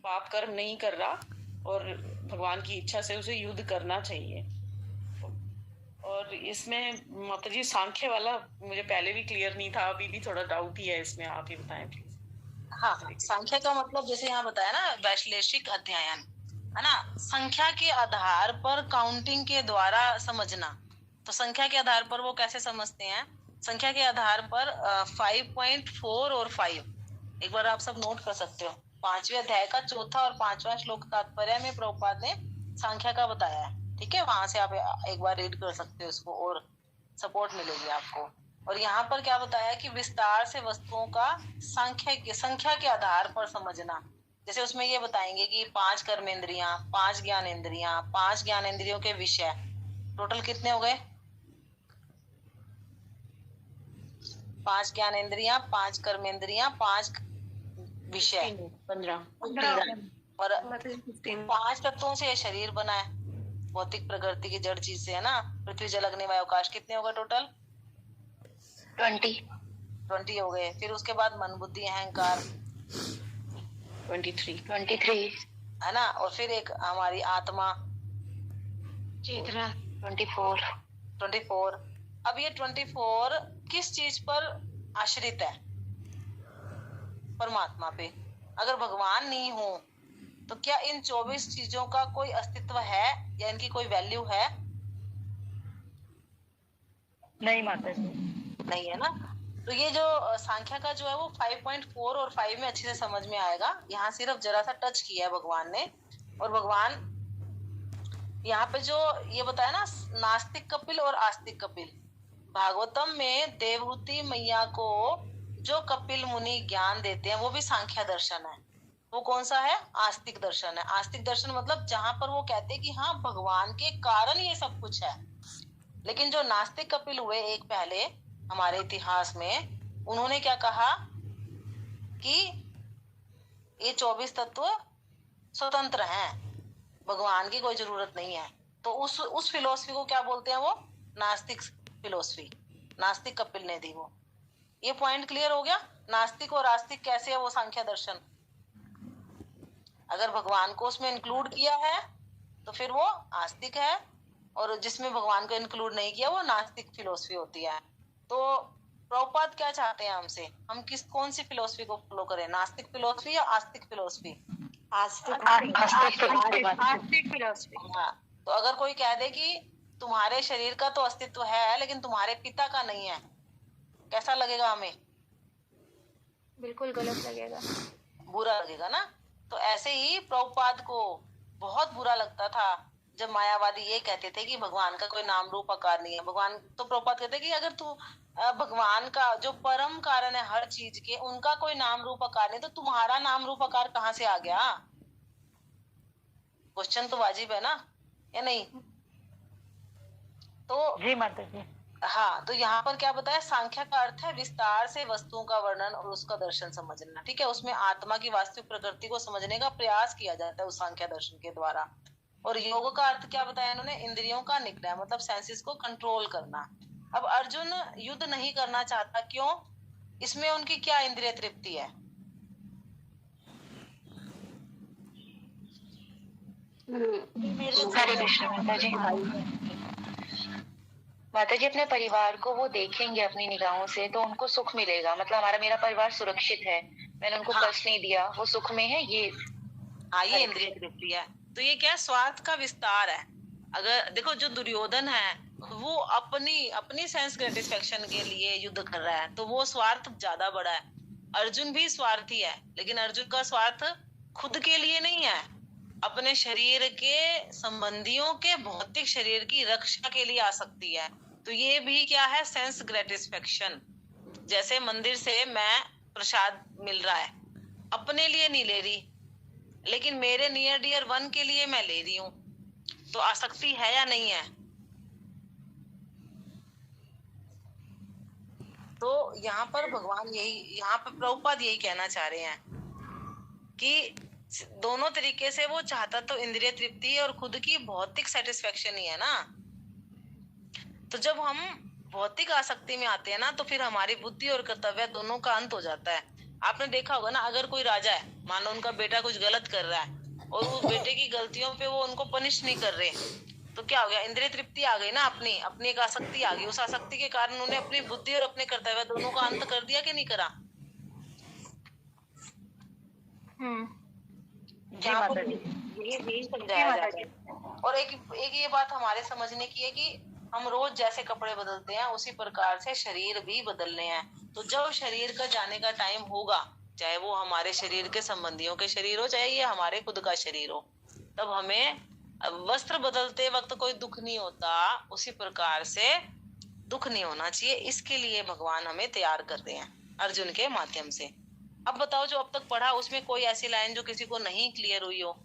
पाप कर्म नहीं कर रहा और भगवान की इच्छा से उसे युद्ध करना चाहिए। और इसमें माता जी सांख्य वाला मुझे पहले भी क्लियर नहीं था, अभी भी थोड़ा डाउट ही है इसमें, आप ही बताएं प्लीज। हाँ, संख्या का मतलब जैसे यहाँ बताया ना वैश्लेषिक अध्ययन है ना, संख्या के आधार पर काउंटिंग के द्वारा समझना। तो संख्या के आधार पर वो कैसे समझते हैं? संख्या के आधार पर 5.4 और 5 एक बार आप सब नोट कर सकते हो। 5वें अध्याय का 4था और 5वां श्लोक तात्पर्य में प्रभुपाद ने संख्या का बताया है। ठीक है, वहां से आप एक बार रीड कर सकते हो इसको और सपोर्ट मिलेगी आपको। और यहाँ पर क्या बताया कि विस्तार से वस्तुओं का संख्या के आधार पर समझना। जैसे उसमें ये बताएंगे कि 5 कर्मेंद्रियां, 5 ज्ञानेंद्रियां, 5 ज्ञानेंद्रियों के विषय, टोटल कितने हो गए? 5 ज्ञानेंद्रियां, 5 कर्मेंद्रियां, 5 विषय, 15 और 5 तत्वों से शरीर बना है, भौतिक प्रकृति की जड़ चीज से है ना। पृथ्वी जल अग्नि वायु आकाश कितने हो गए टोटल? 20 हो गए। फिर उसके बाद मन बुद्धि अहंकार 23 है ना। और फिर एक हमारी आत्मा चेतना 24। अब ये 24 किस चीज पर आश्रित है? परमात्मा पे। अगर भगवान नहीं हो तो क्या इन 24 चीजों का कोई अस्तित्व है या इनकी कोई वैल्यू है? नहीं माता जी, नहीं है ना। तो ये जो संख्या का जो है वो 5.4 और 5 में अच्छे से समझ में आएगा। यहाँ सिर्फ जरा सा टच किया है भगवान ने। और भगवान यहाँ पे जो ये बताया ना नास्तिक कपिल और आस्तिक कपिल, भागवतम में देवहूति मैया को जो कपिल मुनि ज्ञान देते हैं वो भी सांख्य दर्शन है। वो कौन सा है? आस्तिक दर्शन है। आस्तिक दर्शन मतलब जहां पर वो कहते हैं कि हाँ भगवान के कारण ये सब कुछ है। लेकिन जो नास्तिक कपिल हुए एक पहले हमारे इतिहास में, उन्होंने क्या कहा कि ये 24 तत्व स्वतंत्र हैं, भगवान की कोई जरूरत नहीं है। तो उस फिलोसफी को क्या बोलते हैं? वो नास्तिक फिलोसफी, नास्तिक कपिल ने दी वो। ये पॉइंट क्लियर हो गया? नास्तिक और आस्तिक कैसे है वो सांख्य दर्शन। अगर भगवान को उसमें इंक्लूड किया है तो फिर वो आस्तिक है, और जिसमें भगवान को इंक्लूड नहीं किया वो नास्तिक फिलोसफी होती है। तो प्रभुपाद क्या चाहते हैं हमसे? हम कौन सी फिलोसफी को फॉलो करें, नास्तिक फिलोसफी या आस्तिक फिलोसफी? आस्तिक फिलोसफी। हाँ, तो अगर कोई कह दे कि तुम्हारे शरीर का तो अस्तित्व है लेकिन तुम्हारे पिता का नहीं है, कैसा लगेगा हमें? बिल्कुल गलत लगेगा, बुरा लगेगा ना। तो ऐसे ही प्रभुपाद को बहुत बुरा लगता था जब मायावादी ये कहते थे कि भगवान का कोई नाम रूप आकार नहीं है। भगवान तो प्रभुपाद कहते कि अगर तू भगवान का जो परम कारण है हर चीज के, उनका कोई नाम रूप आकार नहीं, तो तुम्हारा नाम रूप आकार कहाँ से आ गया? क्वेश्चन तो वाजिब है ना, या नहीं? तो जी माता जी। हाँ, तो यहाँ पर क्या बताया? सांख्य का अर्थ है विस्तार से वस्तुओं का वर्णन और उसका दर्शन समझना। ठीक है, उसमें आत्मा की वास्तविक प्रकृति को समझने का प्रयास किया जाता है उस सांख्य दर्शन के द्वारा। और योग का अर्थ क्या बताया इन्होंने? इंद्रियों का निग्रह, मतलब सेंसेस को कंट्रोल करना। अब अर्जुन युद्ध नहीं करना चाहता, क्यों? इसमें उनकी क्या इंद्रिय तृप्ति है? हरे कृष्ण माता जी। माता जी, अपने परिवार को वो देखेंगे अपनी निगाहों से तो उनको सुख मिलेगा। मतलब मेरा परिवार सुरक्षित है, मैंने उनको कष्ट नहीं दिया, वो सुख में है। ये ये इंद्रिय तृप्ति है। तो ये क्या? स्वार्थ का विस्तार है। अगर देखो, जो दुर्योधन है वो अपनी सेंस ग्रेटिस्फेक्शन के लिए युद्ध कर रहा है, तो वो स्वार्थ ज्यादा बड़ा है। अर्जुन भी स्वार्थी है, लेकिन अर्जुन का स्वार्थ खुद के लिए नहीं है, अपने शरीर के संबंधियों के भौतिक शरीर की रक्षा के लिए आसक्ति है। तो ये भी क्या है? सेंस ग्रेटिस्फेक्शन। जैसे मंदिर से मैं प्रसाद मिल रहा है, अपने लिए नहीं ले रही, लेकिन मेरे नियर डियर वन के लिए मैं ले रही हूं, तो आसक्ति है या नहीं है? तो यहाँ पर प्रभुपाद यही कहना चाह रहे हैं कि दोनों तरीके से वो चाहता तो इंद्रिय तृप्ति और खुद की भौतिक सेटिस्फेक्शन ही है ना। तो जब हम भौतिक आसक्ति में आते हैं ना, तो फिर हमारी बुद्धि और कर्तव्य दोनों का अंत हो जाता है। आपने देखा होगा ना, अगर कोई राजा है, मान लो उनका बेटा कुछ गलत कर रहा है और उस बेटे की गलतियों पे वो उनको पनिश नहीं कर रहे, तो क्या हो गया? इंद्रिय तृप्ति आ गई ना, अपनी एक आसक्ति आ गई। उस आसक्ति के कारण उन्होंने अपनी बुद्धि और अपने कर्तव्य दोनों का अंत कर दिया कि नहीं करा? यही समझाया जाता है। और एक ये बात हमारे समझने की है कि हम रोज जैसे कपड़े बदलते हैं उसी प्रकार से शरीर भी बदलने हैं। तो जब शरीर का जाने का टाइम होगा, चाहे वो हमारे शरीर के संबंधियों के शरीर हो, चाहे ये हमारे खुद का शरीर हो, तब हमें वस्त्र बदलते वक्त कोई दुख नहीं होता, उसी प्रकार से दुख नहीं होना चाहिए। इसके लिए भगवान हमें तैयार करते हैं अर्जुन के माध्यम से। अब बताओ, जो अब तक पढ़ा उसमें कोई ऐसी लाइन जो किसी को नहीं क्लियर हुई हो?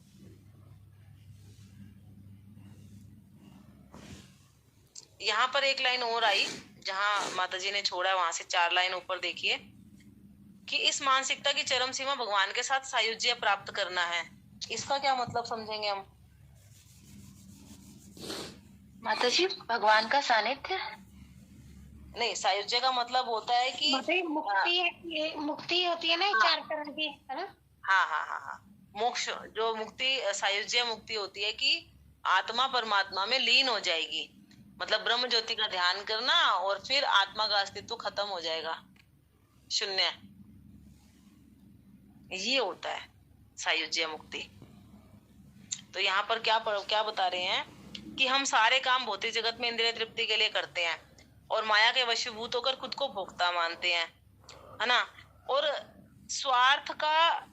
यहाँ पर एक लाइन और आई, जहाँ माताजी ने छोड़ा है वहां से 4 लाइन ऊपर देखिए, कि इस मानसिकता की चरम सीमा भगवान के साथ सायुज्य प्राप्त करना है। इसका क्या मतलब समझेंगे हम? माता जी, भगवान का सानिध्य नहीं, सायुज्य का मतलब होता है कि मुक्ति होती है ना, 4 तरह की, है ना? हाँ, मोक्ष, जो मुक्ति सायुज्य मुक्ति होती है कि आत्मा परमात्मा में लीन हो जाएगी, मतलब ब्रह्म ज्योति का ध्यान करना और फिर आत्मा का अस्तित्व खत्म हो जाएगा, शून्य। ये होता है सायुज्य मुक्ति। तो यहाँ पर क्या बता रहे हैं कि हम सारे काम भौतिक जगत में इंद्रिय तृप्ति के लिए करते हैं और माया के वशीभूत होकर खुद को भोक्ता मानते हैं, है ना। और स्वार्थ का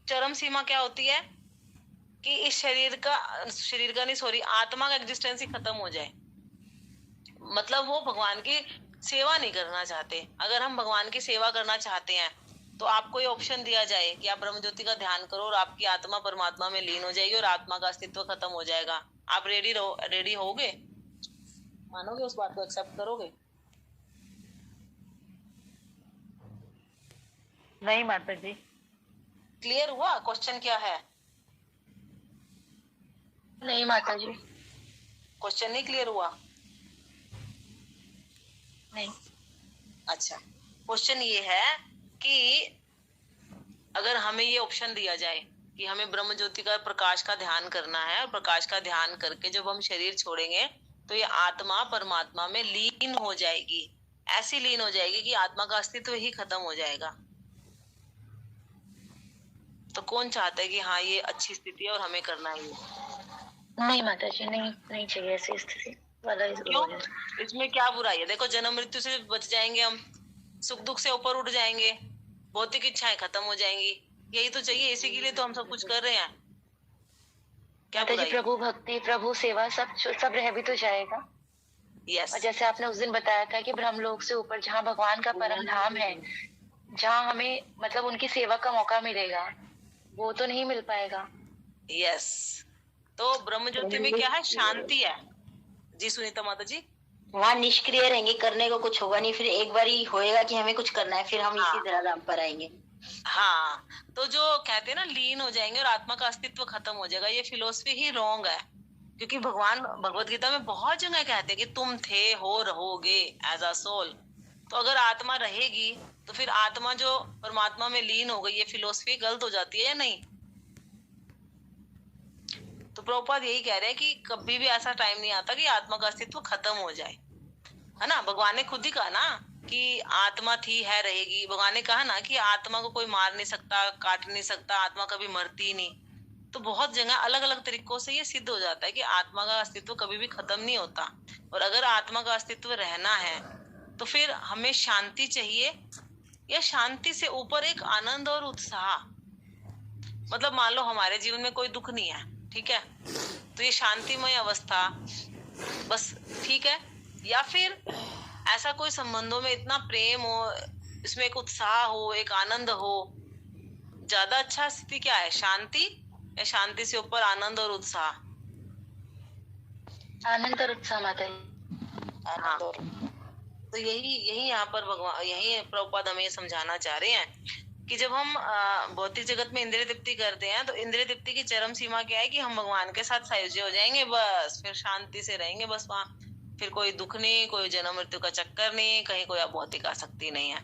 चरम सीमा क्या होती है कि इस आत्मा का एग्जिस्टेंस ही खत्म हो जाए, मतलब वो भगवान की सेवा नहीं करना चाहते। अगर हम भगवान की सेवा करना चाहते हैं तो आपको ये ऑप्शन दिया जाए कि आप ब्रह्म ज्योति का ध्यान करो और आपकी आत्मा परमात्मा में लीन हो जाएगी और आत्मा का अस्तित्व खत्म हो जाएगा, आप रेडी होगे? मानोगे उस बात को, एक्सेप्ट करोगे? नहीं माता जी। क्लियर हुआ क्वेश्चन क्या है? नहीं माता जी। क्वेश्चन नहीं क्लियर हुआ? नहीं। अच्छा, क्वेश्चन ये है कि अगर हमें ये ऑप्शन दिया जाए कि हमें ब्रह्म ज्योति का प्रकाश का ध्यान करना है और प्रकाश का ध्यान करके जब हम शरीर छोड़ेंगे तो ये आत्मा परमात्मा में लीन हो जाएगी, ऐसी लीन हो जाएगी कि आत्मा का अस्तित्व ही खत्म हो जाएगा। तो कौन चाहता है कि हाँ ये अच्छी स्थिति है और हमें करना है? नहीं माता जी, नहीं चाहिए ऐसी स्थिति। क्यों? इसमें क्या बुराई है? देखो, जन्म मृत्यु से बच जाएंगे हम, सुख दुख से ऊपर उठ जाएंगे, भौतिक इच्छाएं खत्म हो जाएंगी, यही तो चाहिए, इसी के लिए तो हम सब कुछ कर रहे हैं। क्या माता जी, बुराई? प्रभु भक्ति, प्रभु सेवा सब रह भी तो जाएगा। यस। और जैसे आपने उस दिन बताया था कि ब्रह्मलोक से ऊपर जहाँ भगवान का परम धाम है, जहाँ हमें मतलब उनकी सेवा का मौका मिलेगा, वो तो नहीं मिल पाएगा। यस, तो ब्रह्म ज्योति में क्या है? शांति है। जी सुनीता माता जी। वहाँ निष्क्रिय रहेंगे, करने को कुछ होगा नहीं, फिर एक बार ही होएगा कि हमें कुछ करना है, फिर हम इसी तरह धाम पर आएंगे। हाँ, तो जो कहते हैं ना लीन हो जाएंगे और आत्मा का अस्तित्व खत्म हो जाएगा, ये फिलोसफी ही रॉन्ग है। क्योंकि भगवान भगवत गीता में बहुत जगह कहते हैं कि तुम थे, हो, रहोगे एज अ सोल। तो अगर आत्मा रहेगी तो फिर आत्मा जो परमात्मा में लीन हो गई, ये फिलोसफी गलत हो जाती है या नहीं? तो प्रभुपाद यही कह रहे हैं कि कभी भी ऐसा टाइम नहीं आता कि आत्मा का अस्तित्व खत्म हो जाए, है ना? भगवान ने खुद ही कहा ना कि आत्मा थी, है, रहेगी। भगवान ने कहा ना कि आत्मा को कोई मार नहीं सकता, काट नहीं सकता, आत्मा कभी मरती नहीं। तो बहुत जगह अलग अलग तरीकों से ये सिद्ध हो जाता है कि आत्मा का अस्तित्व कभी भी खत्म नहीं होता। और अगर आत्मा का अस्तित्व रहना है तो फिर हमें शांति चाहिए, या शांति से ऊपर एक आनंद और उत्साह। मतलब मान लो हमारे जीवन में कोई दुख नहीं है, ठीक है, तो ये शांतिमय अवस्था बस ठीक है। या फिर ऐसा कोई संबंधों में इतना प्रेम हो, इसमें एक उत्साह हो, एक आनंद हो। ज्यादा अच्छा स्थिति क्या है, शांति या शांति से ऊपर आनंद और उत्साह? आनंद और उत्साह माता जी। हाँ, तो यही यहाँ पर भगवान, यही प्रभुपाद हमें ये समझाना चाह रहे हैं कि जब हम भौतिक जगत में इंद्रिय तृप्ति करते हैं तो इंद्रिय तृप्ति की चरम सीमा क्या है कि हम भगवान के साथ सायुज्य हो जाएंगे, बस फिर शांति से रहेंगे, बस वहाँ फिर कोई दुख नहीं, कोई जन्म मृत्यु का चक्कर नहीं, कहीं कोई भौतिक आसक्ति नहीं है।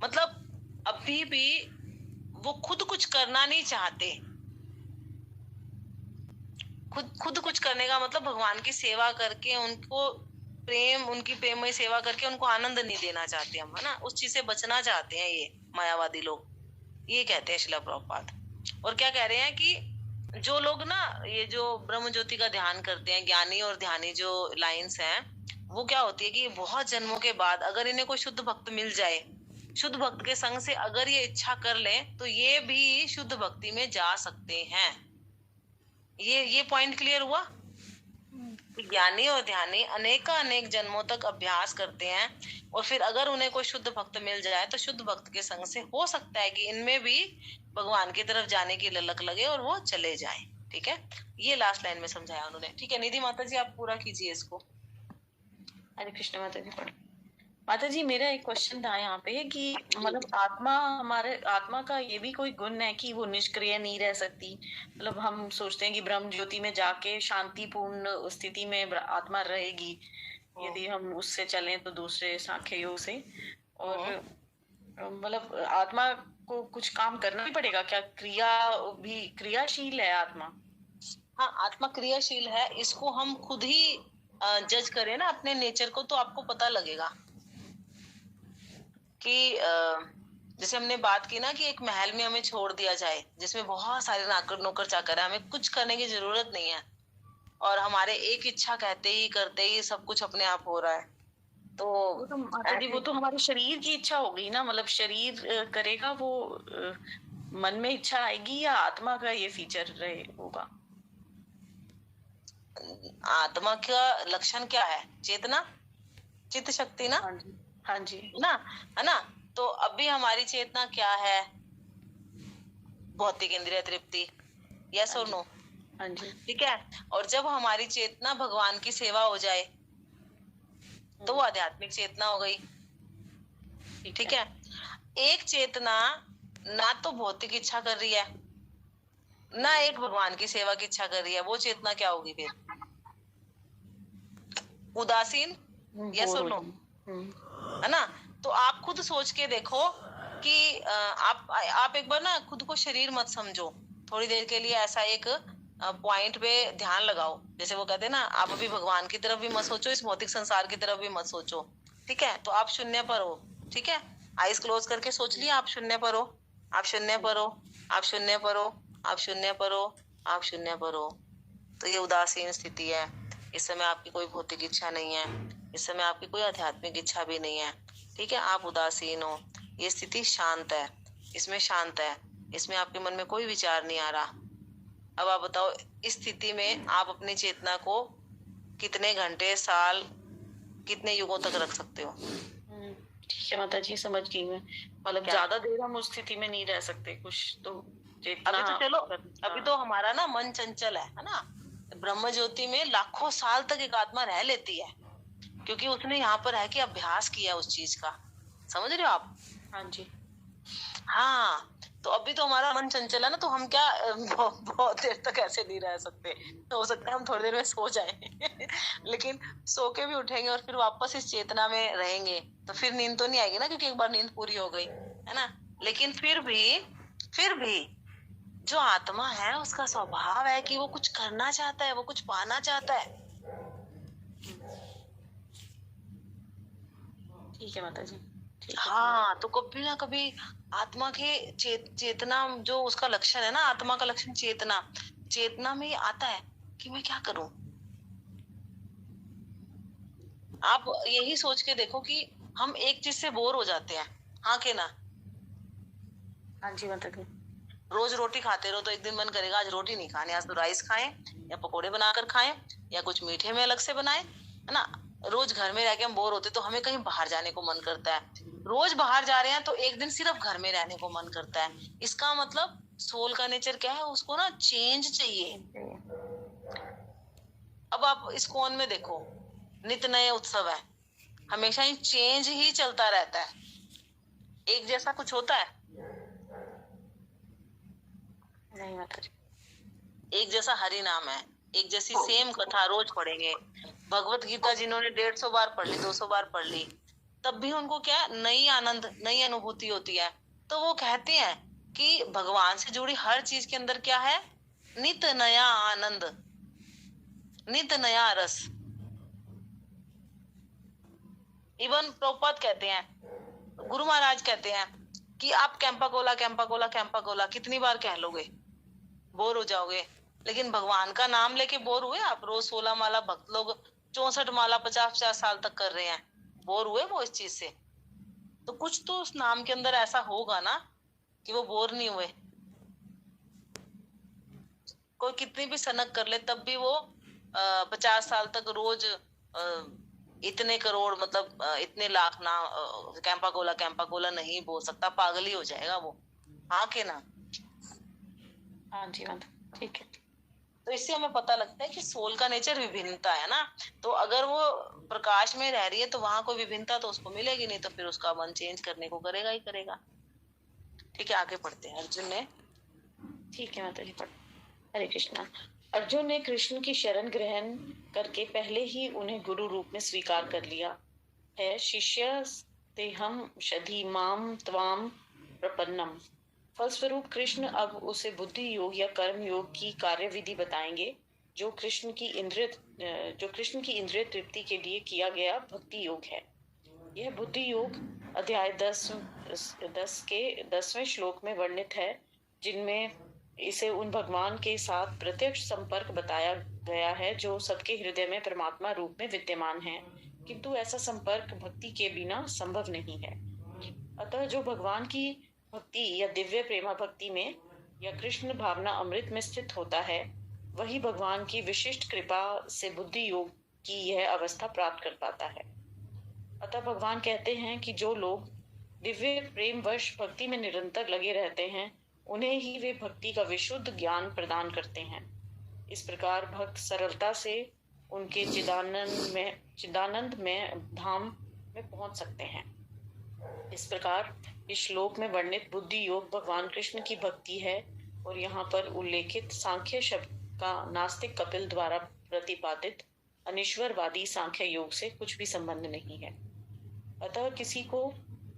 मतलब अभी भी वो खुद कुछ करना नहीं चाहते। खुद कुछ करने का मतलब भगवान की सेवा करके उनको प्रेम, उनकी प्रेममय सेवा करके उनको आनंद नहीं देना चाहते हम, है ना? उस चीज से बचना चाहते हैं ये मायावादी लोग, ये कहते हैं श्रील प्रभुपाद। और क्या कह रहे हैं कि जो लोग ना ये जो ब्रह्म ज्योति का ध्यान करते हैं, ज्ञानी और ध्यानी जो लाइंस हैं, वो क्या होती है कि बहुत जन्मों के बाद अगर इन्हें कोई शुद्ध भक्त मिल जाए, शुद्ध भक्त के संग से अगर ये इच्छा कर ले तो ये भी शुद्ध भक्ति में जा सकते हैं। ये पॉइंट क्लियर हुआ? ज्ञानी और ध्यानी अनेक जन्मों तक अभ्यास करते हैं और फिर अगर उन्हें कोई शुद्ध भक्त मिल जाए तो शुद्ध भक्त के संग से हो सकता है कि इनमें भी भगवान की तरफ जाने की ललक लगे और वो चले जाएं। ठीक है, ये लास्ट लाइन में समझाया उन्होंने। ठीक है निधि माता जी, आप पूरा कीजिए इसको। हरे कृष्ण माता जी। पढ़ माता जी, मेरा एक क्वेश्चन था यहाँ पे कि मतलब हमारे आत्मा का ये भी कोई गुण है कि वो निष्क्रिय नहीं रह सकती? मतलब हम सोचते हैं कि ब्रह्म ज्योति में जाके शांतिपूर्ण स्थिति में आत्मा रहेगी यदि हम उससे चलें तो दूसरे सांख्य योग से। और मतलब आत्मा को कुछ काम करना भी पड़ेगा क्या? क्रियाशील है आत्मा? हाँ, आत्मा क्रियाशील है। इसको हम खुद ही जज करें ना अपने नेचर को तो आपको पता लगेगा कि जैसे हमने बात की ना कि एक महल में हमें छोड़ दिया जाए जिसमें बहुत सारे नौकर चाकर है, हमें कुछ करने की जरूरत नहीं है और हमारे एक इच्छा करते ही सब कुछ अपने आप हो रहा है। तो माता जी, वो तो हमारे शरीर की इच्छा होगी ना, मतलब शरीर करेगा वो, मन में इच्छा आएगी या आत्मा का ये फीचर होगा? आत्मा का लक्षण क्या है? चेतना, चित्त शक्ति ना। हाँ जी ना, है ना? तो अभी हमारी चेतना क्या है? भौतिक इंद्रिय तृप्ति, यस और नो? हाँ जी। ठीक है। और जब हमारी चेतना भगवान की सेवा हो जाए तो वो आध्यात्मिक चेतना हो गई। ठीक है। एक चेतना ना तो भौतिक इच्छा कर रही है, ना एक भगवान की सेवा की इच्छा कर रही है, वो चेतना क्या होगी फिर? उदासीन, यस और नो? है ना? तो आप खुद सोच के देखो कि आप एक बार ना खुद को शरीर मत समझो, थोड़ी देर के लिए ऐसा एक पॉइंट पे ध्यान लगाओ। जैसे वो कहते हैं ना, आप अभी भगवान की तरफ भी मत सोचो, इस भौतिक संसार की तरफ भी मत सोचो। ठीक है। तो आप शून्य पर हो। ठीक है। आईज क्लोज करके सोच लिया आप शून्य पर हो, आप शून्य पर हो, आप शून्य पर हो, आप शून्य पर हो, आप शून्य पर हो। तो ये उदासीन स्थिति है। इस समय आपकी कोई भौतिक इच्छा नहीं है, इस समय आपकी कोई आध्यात्मिक इच्छा भी नहीं है। ठीक है। आप उदासीन हो। ये स्थिति शांत है, इसमें शांत है, इसमें आपके मन में कोई विचार नहीं आ रहा। अब आप बताओ, इस स्थिति में आप अपनी चेतना को कितने घंटे, साल, कितने युगों तक रख सकते हो? ठीक है माता जी, समझ गई मैं। मतलब ज्यादा देर हम उस स्थिति में नहीं रह सकते, कुछ तो अभी तो चलो, अभी तो हमारा ना मन चंचल है ना? ब्रह्म ज्योति में लाखों साल तक एक आत्मा रह लेती है, क्योंकि उसने यहाँ पर रह के अभ्यास किया उस चीज का। समझ रहे हो आप? हाँ जी। हाँ। तो अभी तो हमारा मन चंचल है ना, तो हम क्या बहुत देर तक ऐसे नहीं रह सकते। तो हो सकता है हम थोड़ी देर में सो जाएं लेकिन सो के भी उठेंगे और फिर वापस इस चेतना में रहेंगे, तो फिर नींद तो नहीं आएगी ना, क्योंकि एक बार नींद पूरी हो गई है ना। लेकिन फिर भी जो आत्मा है उसका स्वभाव है कि वो कुछ करना चाहता है, वो कुछ पाना चाहता है। ठीक है माता जी। हाँ। तो कभी ना कभी आत्मा के चेतना जो उसका लक्षण है ना, आत्मा का लक्षण चेतना में आता है कि मैं क्या करूं। आप यही सोच के देखो कि हम एक चीज से बोर हो जाते हैं, हाँ के ना? हाँ जी माता जी। रोज रोटी खाते रहो तो एक दिन मन करेगा आज रोटी नहीं खानी, आज तो राइस खाएं, या पकोड़े बनाकर खाएं, या कुछ मीठे में अलग से बनाएं, है ना। रोज घर में रह के हम बोर होते तो हमें कहीं बाहर जाने को मन करता है। रोज बाहर जा रहे हैं तो एक दिन सिर्फ घर में रहने को मन करता है। इसका मतलब सोल का नेचर क्या है? उसको ना चेंज चाहिए। अब आप इस कोण में देखो, नित नए उत्सव है, हमेशा ही चेंज ही चलता रहता है। एक जैसा कुछ होता है? नहीं माता जी। एक जैसा हरि नाम है, एक जैसी सेम कथा रोज पढ़ेंगे। भगवत गीता जिन्होंने 150 बार पढ़ ली, 200 बार पढ़ ली, तब भी उनको क्या नई आनंद, नई अनुभूति होती है। तो वो कहते हैं कि भगवान से जुड़ी हर चीज के अंदर क्या है? नित नया आनंद, नित नया रस। इवन प्रभुपाद कहते हैं, गुरु महाराज कहते हैं कि आप Campa Cola Campa Cola Campa Cola कितनी बार कह लोगे, बोर हो जाओगे। लेकिन भगवान का नाम लेके बोर हुए आप? रोज 16 माला भक्त लोग 64 माला 50-50 साल तक कर रहे हैं, बोर हुए वो इस चीज से? तो कुछ तो उस नाम के अंदर ऐसा होगा ना कि वो बोर नहीं हुए। कोई कितनी भी सनक कर ले तब भी वो 50 साल तक रोज इतने करोड़, मतलब इतने लाख ना कैंपा कोला नहीं बोल सकता, पागल ही हो जाएगा वो, हाँ के ना? हाँ जी माता, ठीक है। तो इससे हमें पता लगता है कि सोल का नेचर विभिन्नता है ना। तो अगर वो प्रकाश में रह रही है तो वहां कोई विभिन्नता तो उसको मिलेगी नहीं, तो फिर उसका मन चेंज करने को करेगा ही करेगा। ठीक है, आगे पढ़ते हैं। अर्जुन ने, ठीक है माता जी, पढ़। हरे कृष्णा। अर्जुन ने कृष्ण की शरण ग्रहण करके पहले ही उन्हें गुरु रूप में स्वीकार कर लिया है। शिष्य तेहम शधि माम त्वाम प्रपन्नम। फलस्वरूप कृष्ण अब उसे बुद्धि योग या कर्म योग की कार्य विधि बताएंगे, जो कृष्ण की इंद्रिय तृप्ति के लिए किया गया भक्ति योग है। यह बुद्धि योग अध्याय 10 के 10वें श्लोक में वर्णित है, जिनमें इसे उन भगवान के साथ प्रत्यक्ष संपर्क बताया गया है जो सबके हृदय में परमात्मा रूप में विद्यमान है, किंतु ऐसा संपर्क भक्ति के बिना संभव नहीं है। अतः जो भगवान की भक्ति या दिव्य प्रेमा भक्ति में या कृष्ण भावना अमृत में स्थित होता है, वही भगवान की विशिष्ट कृपा से बुद्धि योग की यह अवस्था प्राप्त कर पाता है। अतः भगवान कहते हैं कि जो लोग दिव्य प्रेम वश भक्ति में निरंतर लगे रहते हैं, उन्हें ही वे भक्ति का विशुद्ध ज्ञान प्रदान करते हैं। इस प्रकार भक्त सरलता से उनके चिदानंद में धाम में पहुंच सकते हैं। इस प्रकार इस श्लोक में वर्णित बुद्धि योग भगवान कृष्ण की भक्ति है और यहाँ पर उल्लेखित सांख्य शब्द का नास्तिक कपिल द्वारा प्रतिपादित अनिश्वरवादी सांख्य योग से कुछ भी संबंध नहीं है। अतः किसी को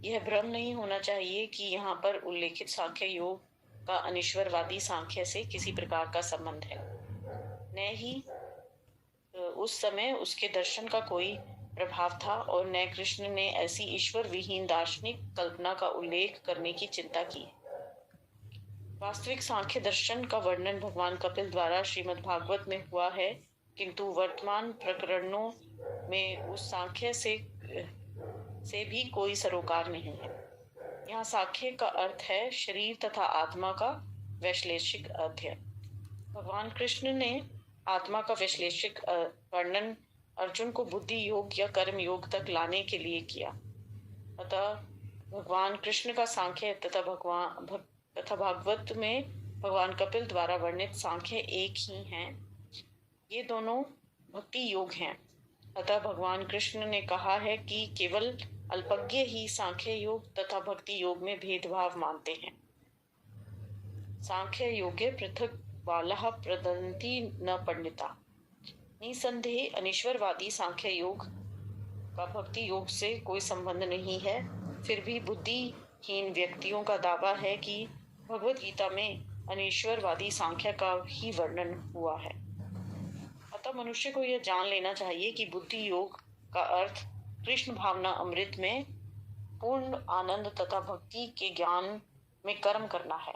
यह भ्रम नहीं होना चाहिए कि यहाँ पर उल्लेखित सांख्य योग का अनिश्वरवादी सांख्य से किसी प्रकार का संबंध है। न ही उस समय उसके दर्शन का कोई प्रभाव था और न कृष्ण ने ऐसी ईश्वर विहीन दार्शनिक कल्पना का उल्लेख करने की चिंता की। वास्तविक सांख्य दर्शन का वर्णन भगवान कपिल द्वारा श्रीमद् भागवत में हुआ है, किंतु वर्तमान प्रकरणों में उस सांख्य से भी कोई सरोकार नहीं है। यहाँ सांख्य का अर्थ है शरीर तथा आत्मा का वैश्लेषिक अध्ययन। भगवान कृष्ण ने आत्मा का वैश्लेषिक वर्णन अर्जुन को बुद्धि योग या कर्म योग तक लाने के लिए किया। अतः भगवान कृष्ण का सांख्य तथा भागवत में भगवान कपिल द्वारा वर्णित सांख्य एक ही हैं। ये दोनों भक्ति योग हैं। अतः भगवान कृष्ण ने कहा है कि केवल अल्पज्ञ ही सांख्य योग तथा भक्ति योग में भेदभाव मानते हैं। सांख्य योगे पृथक बालः प्रदन्ति न पंडिता। निसंदेह अनिश्वरवादी सांख्य योग का भक्ति योग से कोई संबंध नहीं है। फिर भी बुद्धिहीन व्यक्तियों का दावा है कि भगवत गीता में अनिश्वरवादी सांख्य का ही वर्णन हुआ है। अतः मनुष्य को यह जान लेना चाहिए कि बुद्धि योग का अर्थ कृष्ण भावना अमृत में पूर्ण आनंद तथा भक्ति के ज्ञान में कर्म करना है।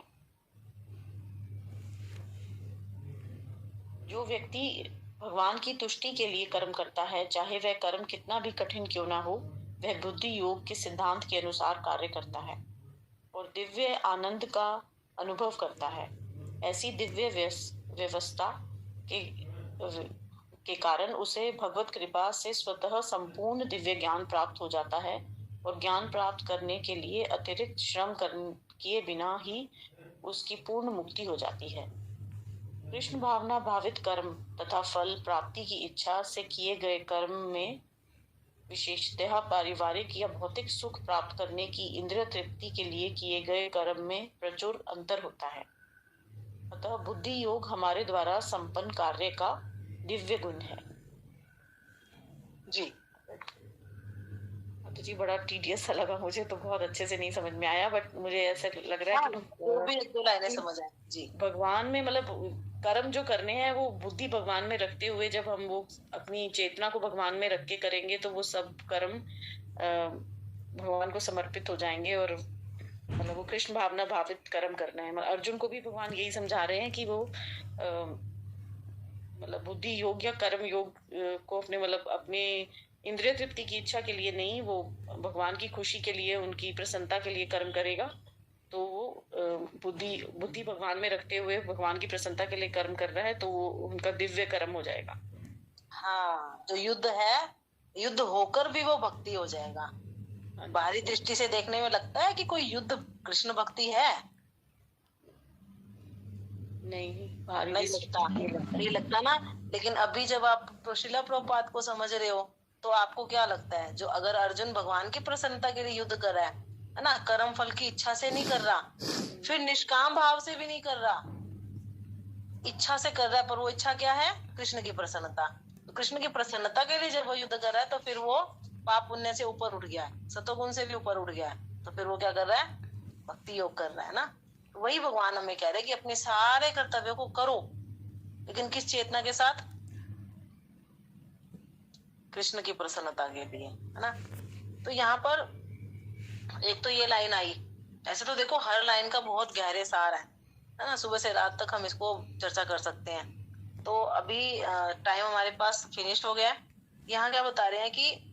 जो व्यक्ति भगवान की तुष्टि के लिए कर्म करता है, चाहे वह कर्म कितना भी कठिन क्यों ना हो, वह बुद्धि योग के सिद्धांत के अनुसार कार्य करता है और दिव्य आनंद का अनुभव करता है। ऐसी दिव्य व्यवस्था के कारण उसे भगवत कृपा से स्वतः संपूर्ण दिव्य ज्ञान प्राप्त हो जाता है और ज्ञान प्राप्त करने के लिए अतिरिक्त श्रम किए बिना ही उसकी पूर्ण मुक्ति हो जाती है। कृष्ण भावना भावित कर्म तथा फल प्राप्ति की इच्छा से किए गए कर्म में विशेषतः पारिवारिक या भौतिक सुख प्राप्त करने की इंद्रिय तृप्ति के लिए किए गए कर्म में प्रचुर अंतर होता है। अतः बुद्धि योग हमारे द्वारा संपन्न कार्य का दिव्य गुण है। जी तो जी बड़ा टीडियस सा लगा मुझे, तो बहुत अच्छे से नहीं समझ में आया, बट मुझे ऐसा लग रहा है कि वो भी एक दो लाइनें समझ आए। जी भगवान में मतलब कर्म जो करने हैं वो बुद्धि भगवान में रखते हुए जब हम वो अपनी चेतना को भगवान में रख के करेंगे तो वो सब कर्म भगवान को समर्पित हो जाएंगे और मतलब वो कृष्ण भावना भावित कर्म करना है। मतलब अर्जुन को भी भगवान यही समझा रहे हैं कि वो मतलब बुद्धि योग या कर्म योग को अपने मतलब अपने इंद्रिय तृप्ति की इच्छा के लिए नहीं, वो भगवान की खुशी के लिए, उनकी प्रसन्नता के लिए कर्म करेगा तो वो बुद्धि भगवान में रखते हुए भगवान की प्रसन्नता के लिए कर्म कर रहा है तो वो उनका दिव्य कर्म हो जाएगा। हाँ, जो युद्ध है, युद्ध होकर भी वो भक्ति हो जाएगा। बाहरी दृष्टि से देखने में लगता है कि कोई युद्ध कृष्ण भक्ति है, नहीं लगता ना। लेकिन अभी जब आप श्रीला प्रभुपाद को समझ रहे हो तो आपको क्या लगता है, जो अगर अर्जुन भगवान की प्रसन्नता के लिए युद्ध कर रहा है ना, कर्म फल की इच्छा से नहीं कर रहा, फिर निष्काम भाव से भी नहीं कर रहा, इच्छा से कर रहा है, पर वो इच्छा क्या है, कृष्ण की प्रसन्नता। तो कृष्ण की प्रसन्नता के लिए जब वो युद्ध कर रहा है तो फिर वो पाप पुण्य से ऊपर उठ गया है, सतोगुण से भी ऊपर उठ गया है, तो फिर वो क्या कर रहा है, भक्ति योग कर रहा है ना। वही भगवान हमें कह रहे हैं कि अपने सारे कर्तव्यों को करो, लेकिन किस चेतना के साथ, कृष्ण की प्रसन्नता के लिए, है ना। तो यहाँ पर एक तो ये लाइन आई, ऐसे तो देखो हर लाइन का बहुत गहरे सार है ना, सुबह से रात तक हम इसको चर्चा कर सकते हैं। तो अभी टाइम हमारे पास फिनिश हो गया है। यहाँ क्या बता रहे हैं कि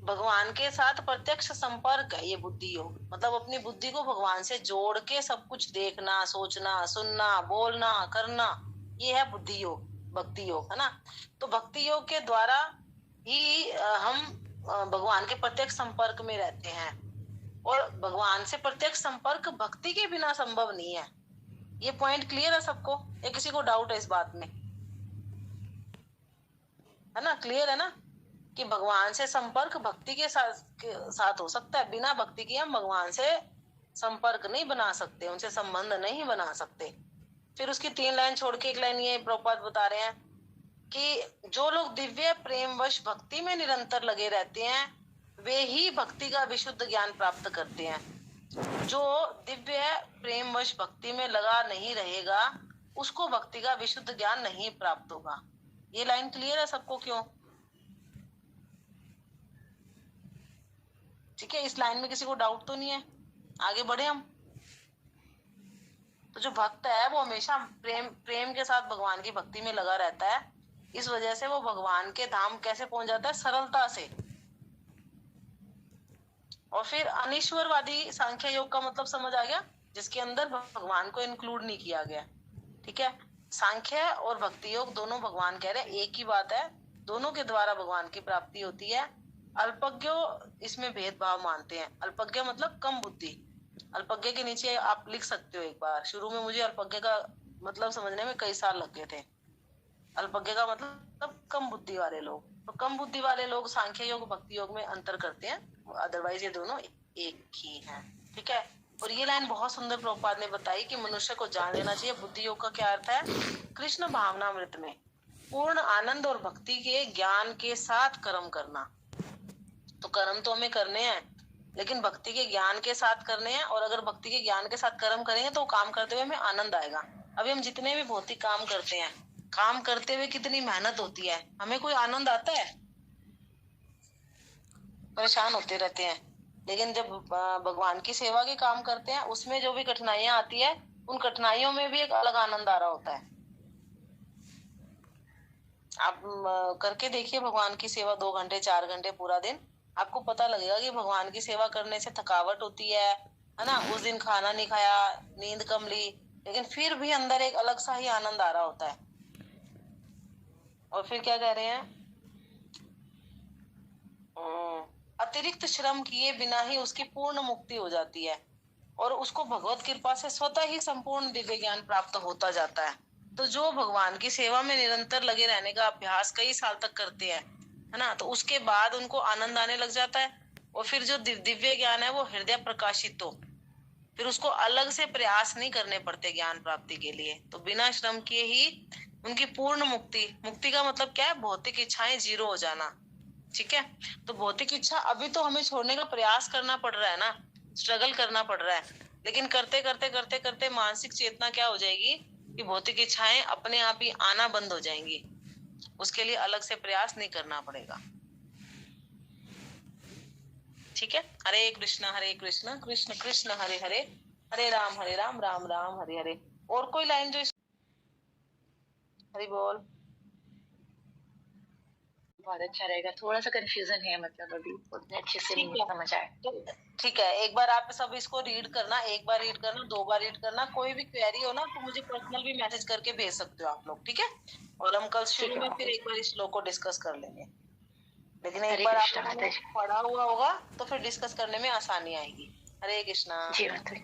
भगवान के साथ प्रत्यक्ष संपर्क है ये बुद्धि योग, मतलब अपनी बुद्धि को भगवान से जोड़ के सब कुछ देखना, सोचना, सुनना, बोलना, करना, ये है बुद्धि योग, भक्ति योग, है ना। तो भक्ति योग के द्वारा ही हम भगवान के प्रत्यक्ष संपर्क में रहते हैं। और भगवान से प्रत्यक्ष संपर्क भक्ति के बिना संभव नहीं है। ये पॉइंट क्लियर है सबको, या किसी को डाउट है इस बात में? है ना, क्लियर है ना कि भगवान से संपर्क भक्ति के साथ हो सकता है, बिना भक्ति के हम भगवान से संपर्क नहीं बना सकते, उनसे संबंध नहीं बना सकते। फिर उसकी 3 लाइन छोड़ के 1 लाइन ये प्रभुपाद बता रहे हैं कि जो लोग दिव्य प्रेमवश भक्ति में निरंतर लगे रहते हैं वे ही भक्ति का विशुद्ध ज्ञान प्राप्त करते हैं। जो दिव्य प्रेमवश भक्ति में लगा नहीं रहेगा उसको भक्ति का विशुद्ध ज्ञान नहीं प्राप्त होगा। ये लाइन क्लियर है सबको? क्यों? ठीक है, इस लाइन में किसी को डाउट तो नहीं है? आगे बढ़े हम। तो जो भक्त है वो हमेशा प्रेम के साथ भगवान की भक्ति में लगा रहता है, इस वजह से वो भगवान के धाम कैसे पहुंच जाता है? सरलता से। और फिर अनीश्वरवादी सांख्य योग का मतलब समझ आ गया, जिसके अंदर भगवान को इंक्लूड नहीं किया गया। ठीक है, सांख्य और भक्ति योग दोनों भगवान कह रहे हैं एक ही बात है, दोनों के द्वारा भगवान की प्राप्ति होती है। अल्पज्ञ इसमें भेदभाव मानते हैं। अल्पज्ञ मतलब कम बुद्धि। अल्पज्ञ के नीचे आप लिख सकते हो एक बार, शुरू में मुझे अल्पज्ञ का मतलब समझने में कई साल लग गए थे। अल्पज्ञ का मतलब कम बुद्धि वाले लोग। तो कम बुद्धि वाले लोग सांख्य योग भक्ति योग में अंतर करते हैं, अदरवाइज ये दोनों एक ही हैं। ठीक है, और ये लाइन बहुत सुंदर प्रभुपाद ने बताई कि मनुष्य को जान लेना चाहिए बुद्धि योग का क्या अर्थ है। कृष्ण भावनामृत में पूर्ण आनंद और भक्ति के ज्ञान के साथ कर्म करना। तो कर्म तो हमें करने हैं लेकिन भक्ति के ज्ञान के साथ करने हैं, और अगर भक्ति के ज्ञान के साथ कर्म करेंगे तो काम करते हुए हमें आनंद आएगा। अभी हम जितने भी भौतिक काम करते हैं, काम करते हुए कितनी मेहनत होती है, हमें कोई आनंद आता है? परेशान होते रहते हैं। लेकिन जब भगवान की सेवा के काम करते हैं उसमें जो भी कठिनाइयां आती है, उन कठिनाइयों में भी एक अलग आनंद आ रहा होता है। आप करके देखिए भगवान की सेवा 2 घंटे 4 घंटे पूरा दिन, आपको पता लगेगा कि भगवान की सेवा करने से थकावट होती है ना। उस दिन खाना नहीं खाया, नींद कम ली, लेकिन फिर भी अंदर एक अलग सा ही आनंद आ रहा होता है। और फिर क्या कह रहे हैं? अतिरिक्त श्रम किए बिना ही उसकी पूर्ण मुक्ति हो जाती है और उसको भगवत कृपा से स्वतः ही संपूर्ण दिव्य ज्ञान प्राप्त होता जाता है। तो जो भगवान की सेवा में निरंतर लगे रहने का अभ्यास कई साल तक करते हैं, है ना, तो उसके बाद उनको आनंद आने लग जाता है। और फिर जो दिव्य ज्ञान है वो हृदय प्रकाशित हो, फिर उसको अलग से प्रयास नहीं करने पड़ते ज्ञान प्राप्ति के लिए। तो बिना श्रम किए ही उनकी पूर्ण मुक्ति। मुक्ति का मतलब क्या है? भौतिक इच्छाएं जीरो हो जाना। ठीक है, तो भौतिक इच्छा अभी तो हमें छोड़ने का प्रयास करना पड़ रहा है ना, स्ट्रगल करना पड़ रहा है, लेकिन करते करते करते करते मानसिक चेतना क्या हो जाएगी कि भौतिक इच्छाएं अपने आप ही आना बंद हो जाएंगी। उसके लिए अलग से प्रयास नहीं करना पड़ेगा। ठीक है, हरे कृष्ण कृष्ण कृष्ण हरे हरे, हरे राम राम राम हरे हरे। और कोई लाइन जो हरि बोल? बहुत अच्छा रहेगा। थोड़ा सा कंफ्यूजन है, मतलब अभी उतने अच्छे से नहीं समझ आए। ठीक है, एक बार आप सब इसको रीड करना, 1 बार रीड करना, 2 बार रीड करना। कोई भी क्वेरी हो ना तो मुझे पर्सनल भी मैसेज करके भेज सकते हो आप लोग। ठीक है, और हम कल शुरू में फिर एक बार इस श्लोक को डिस्कस कर लेंगे। लेकिन एक बार आपने पढ़ा हुआ होगा तो फिर डिस्कस करने में आसानी आएगी। हरे कृष्णा। जी माता।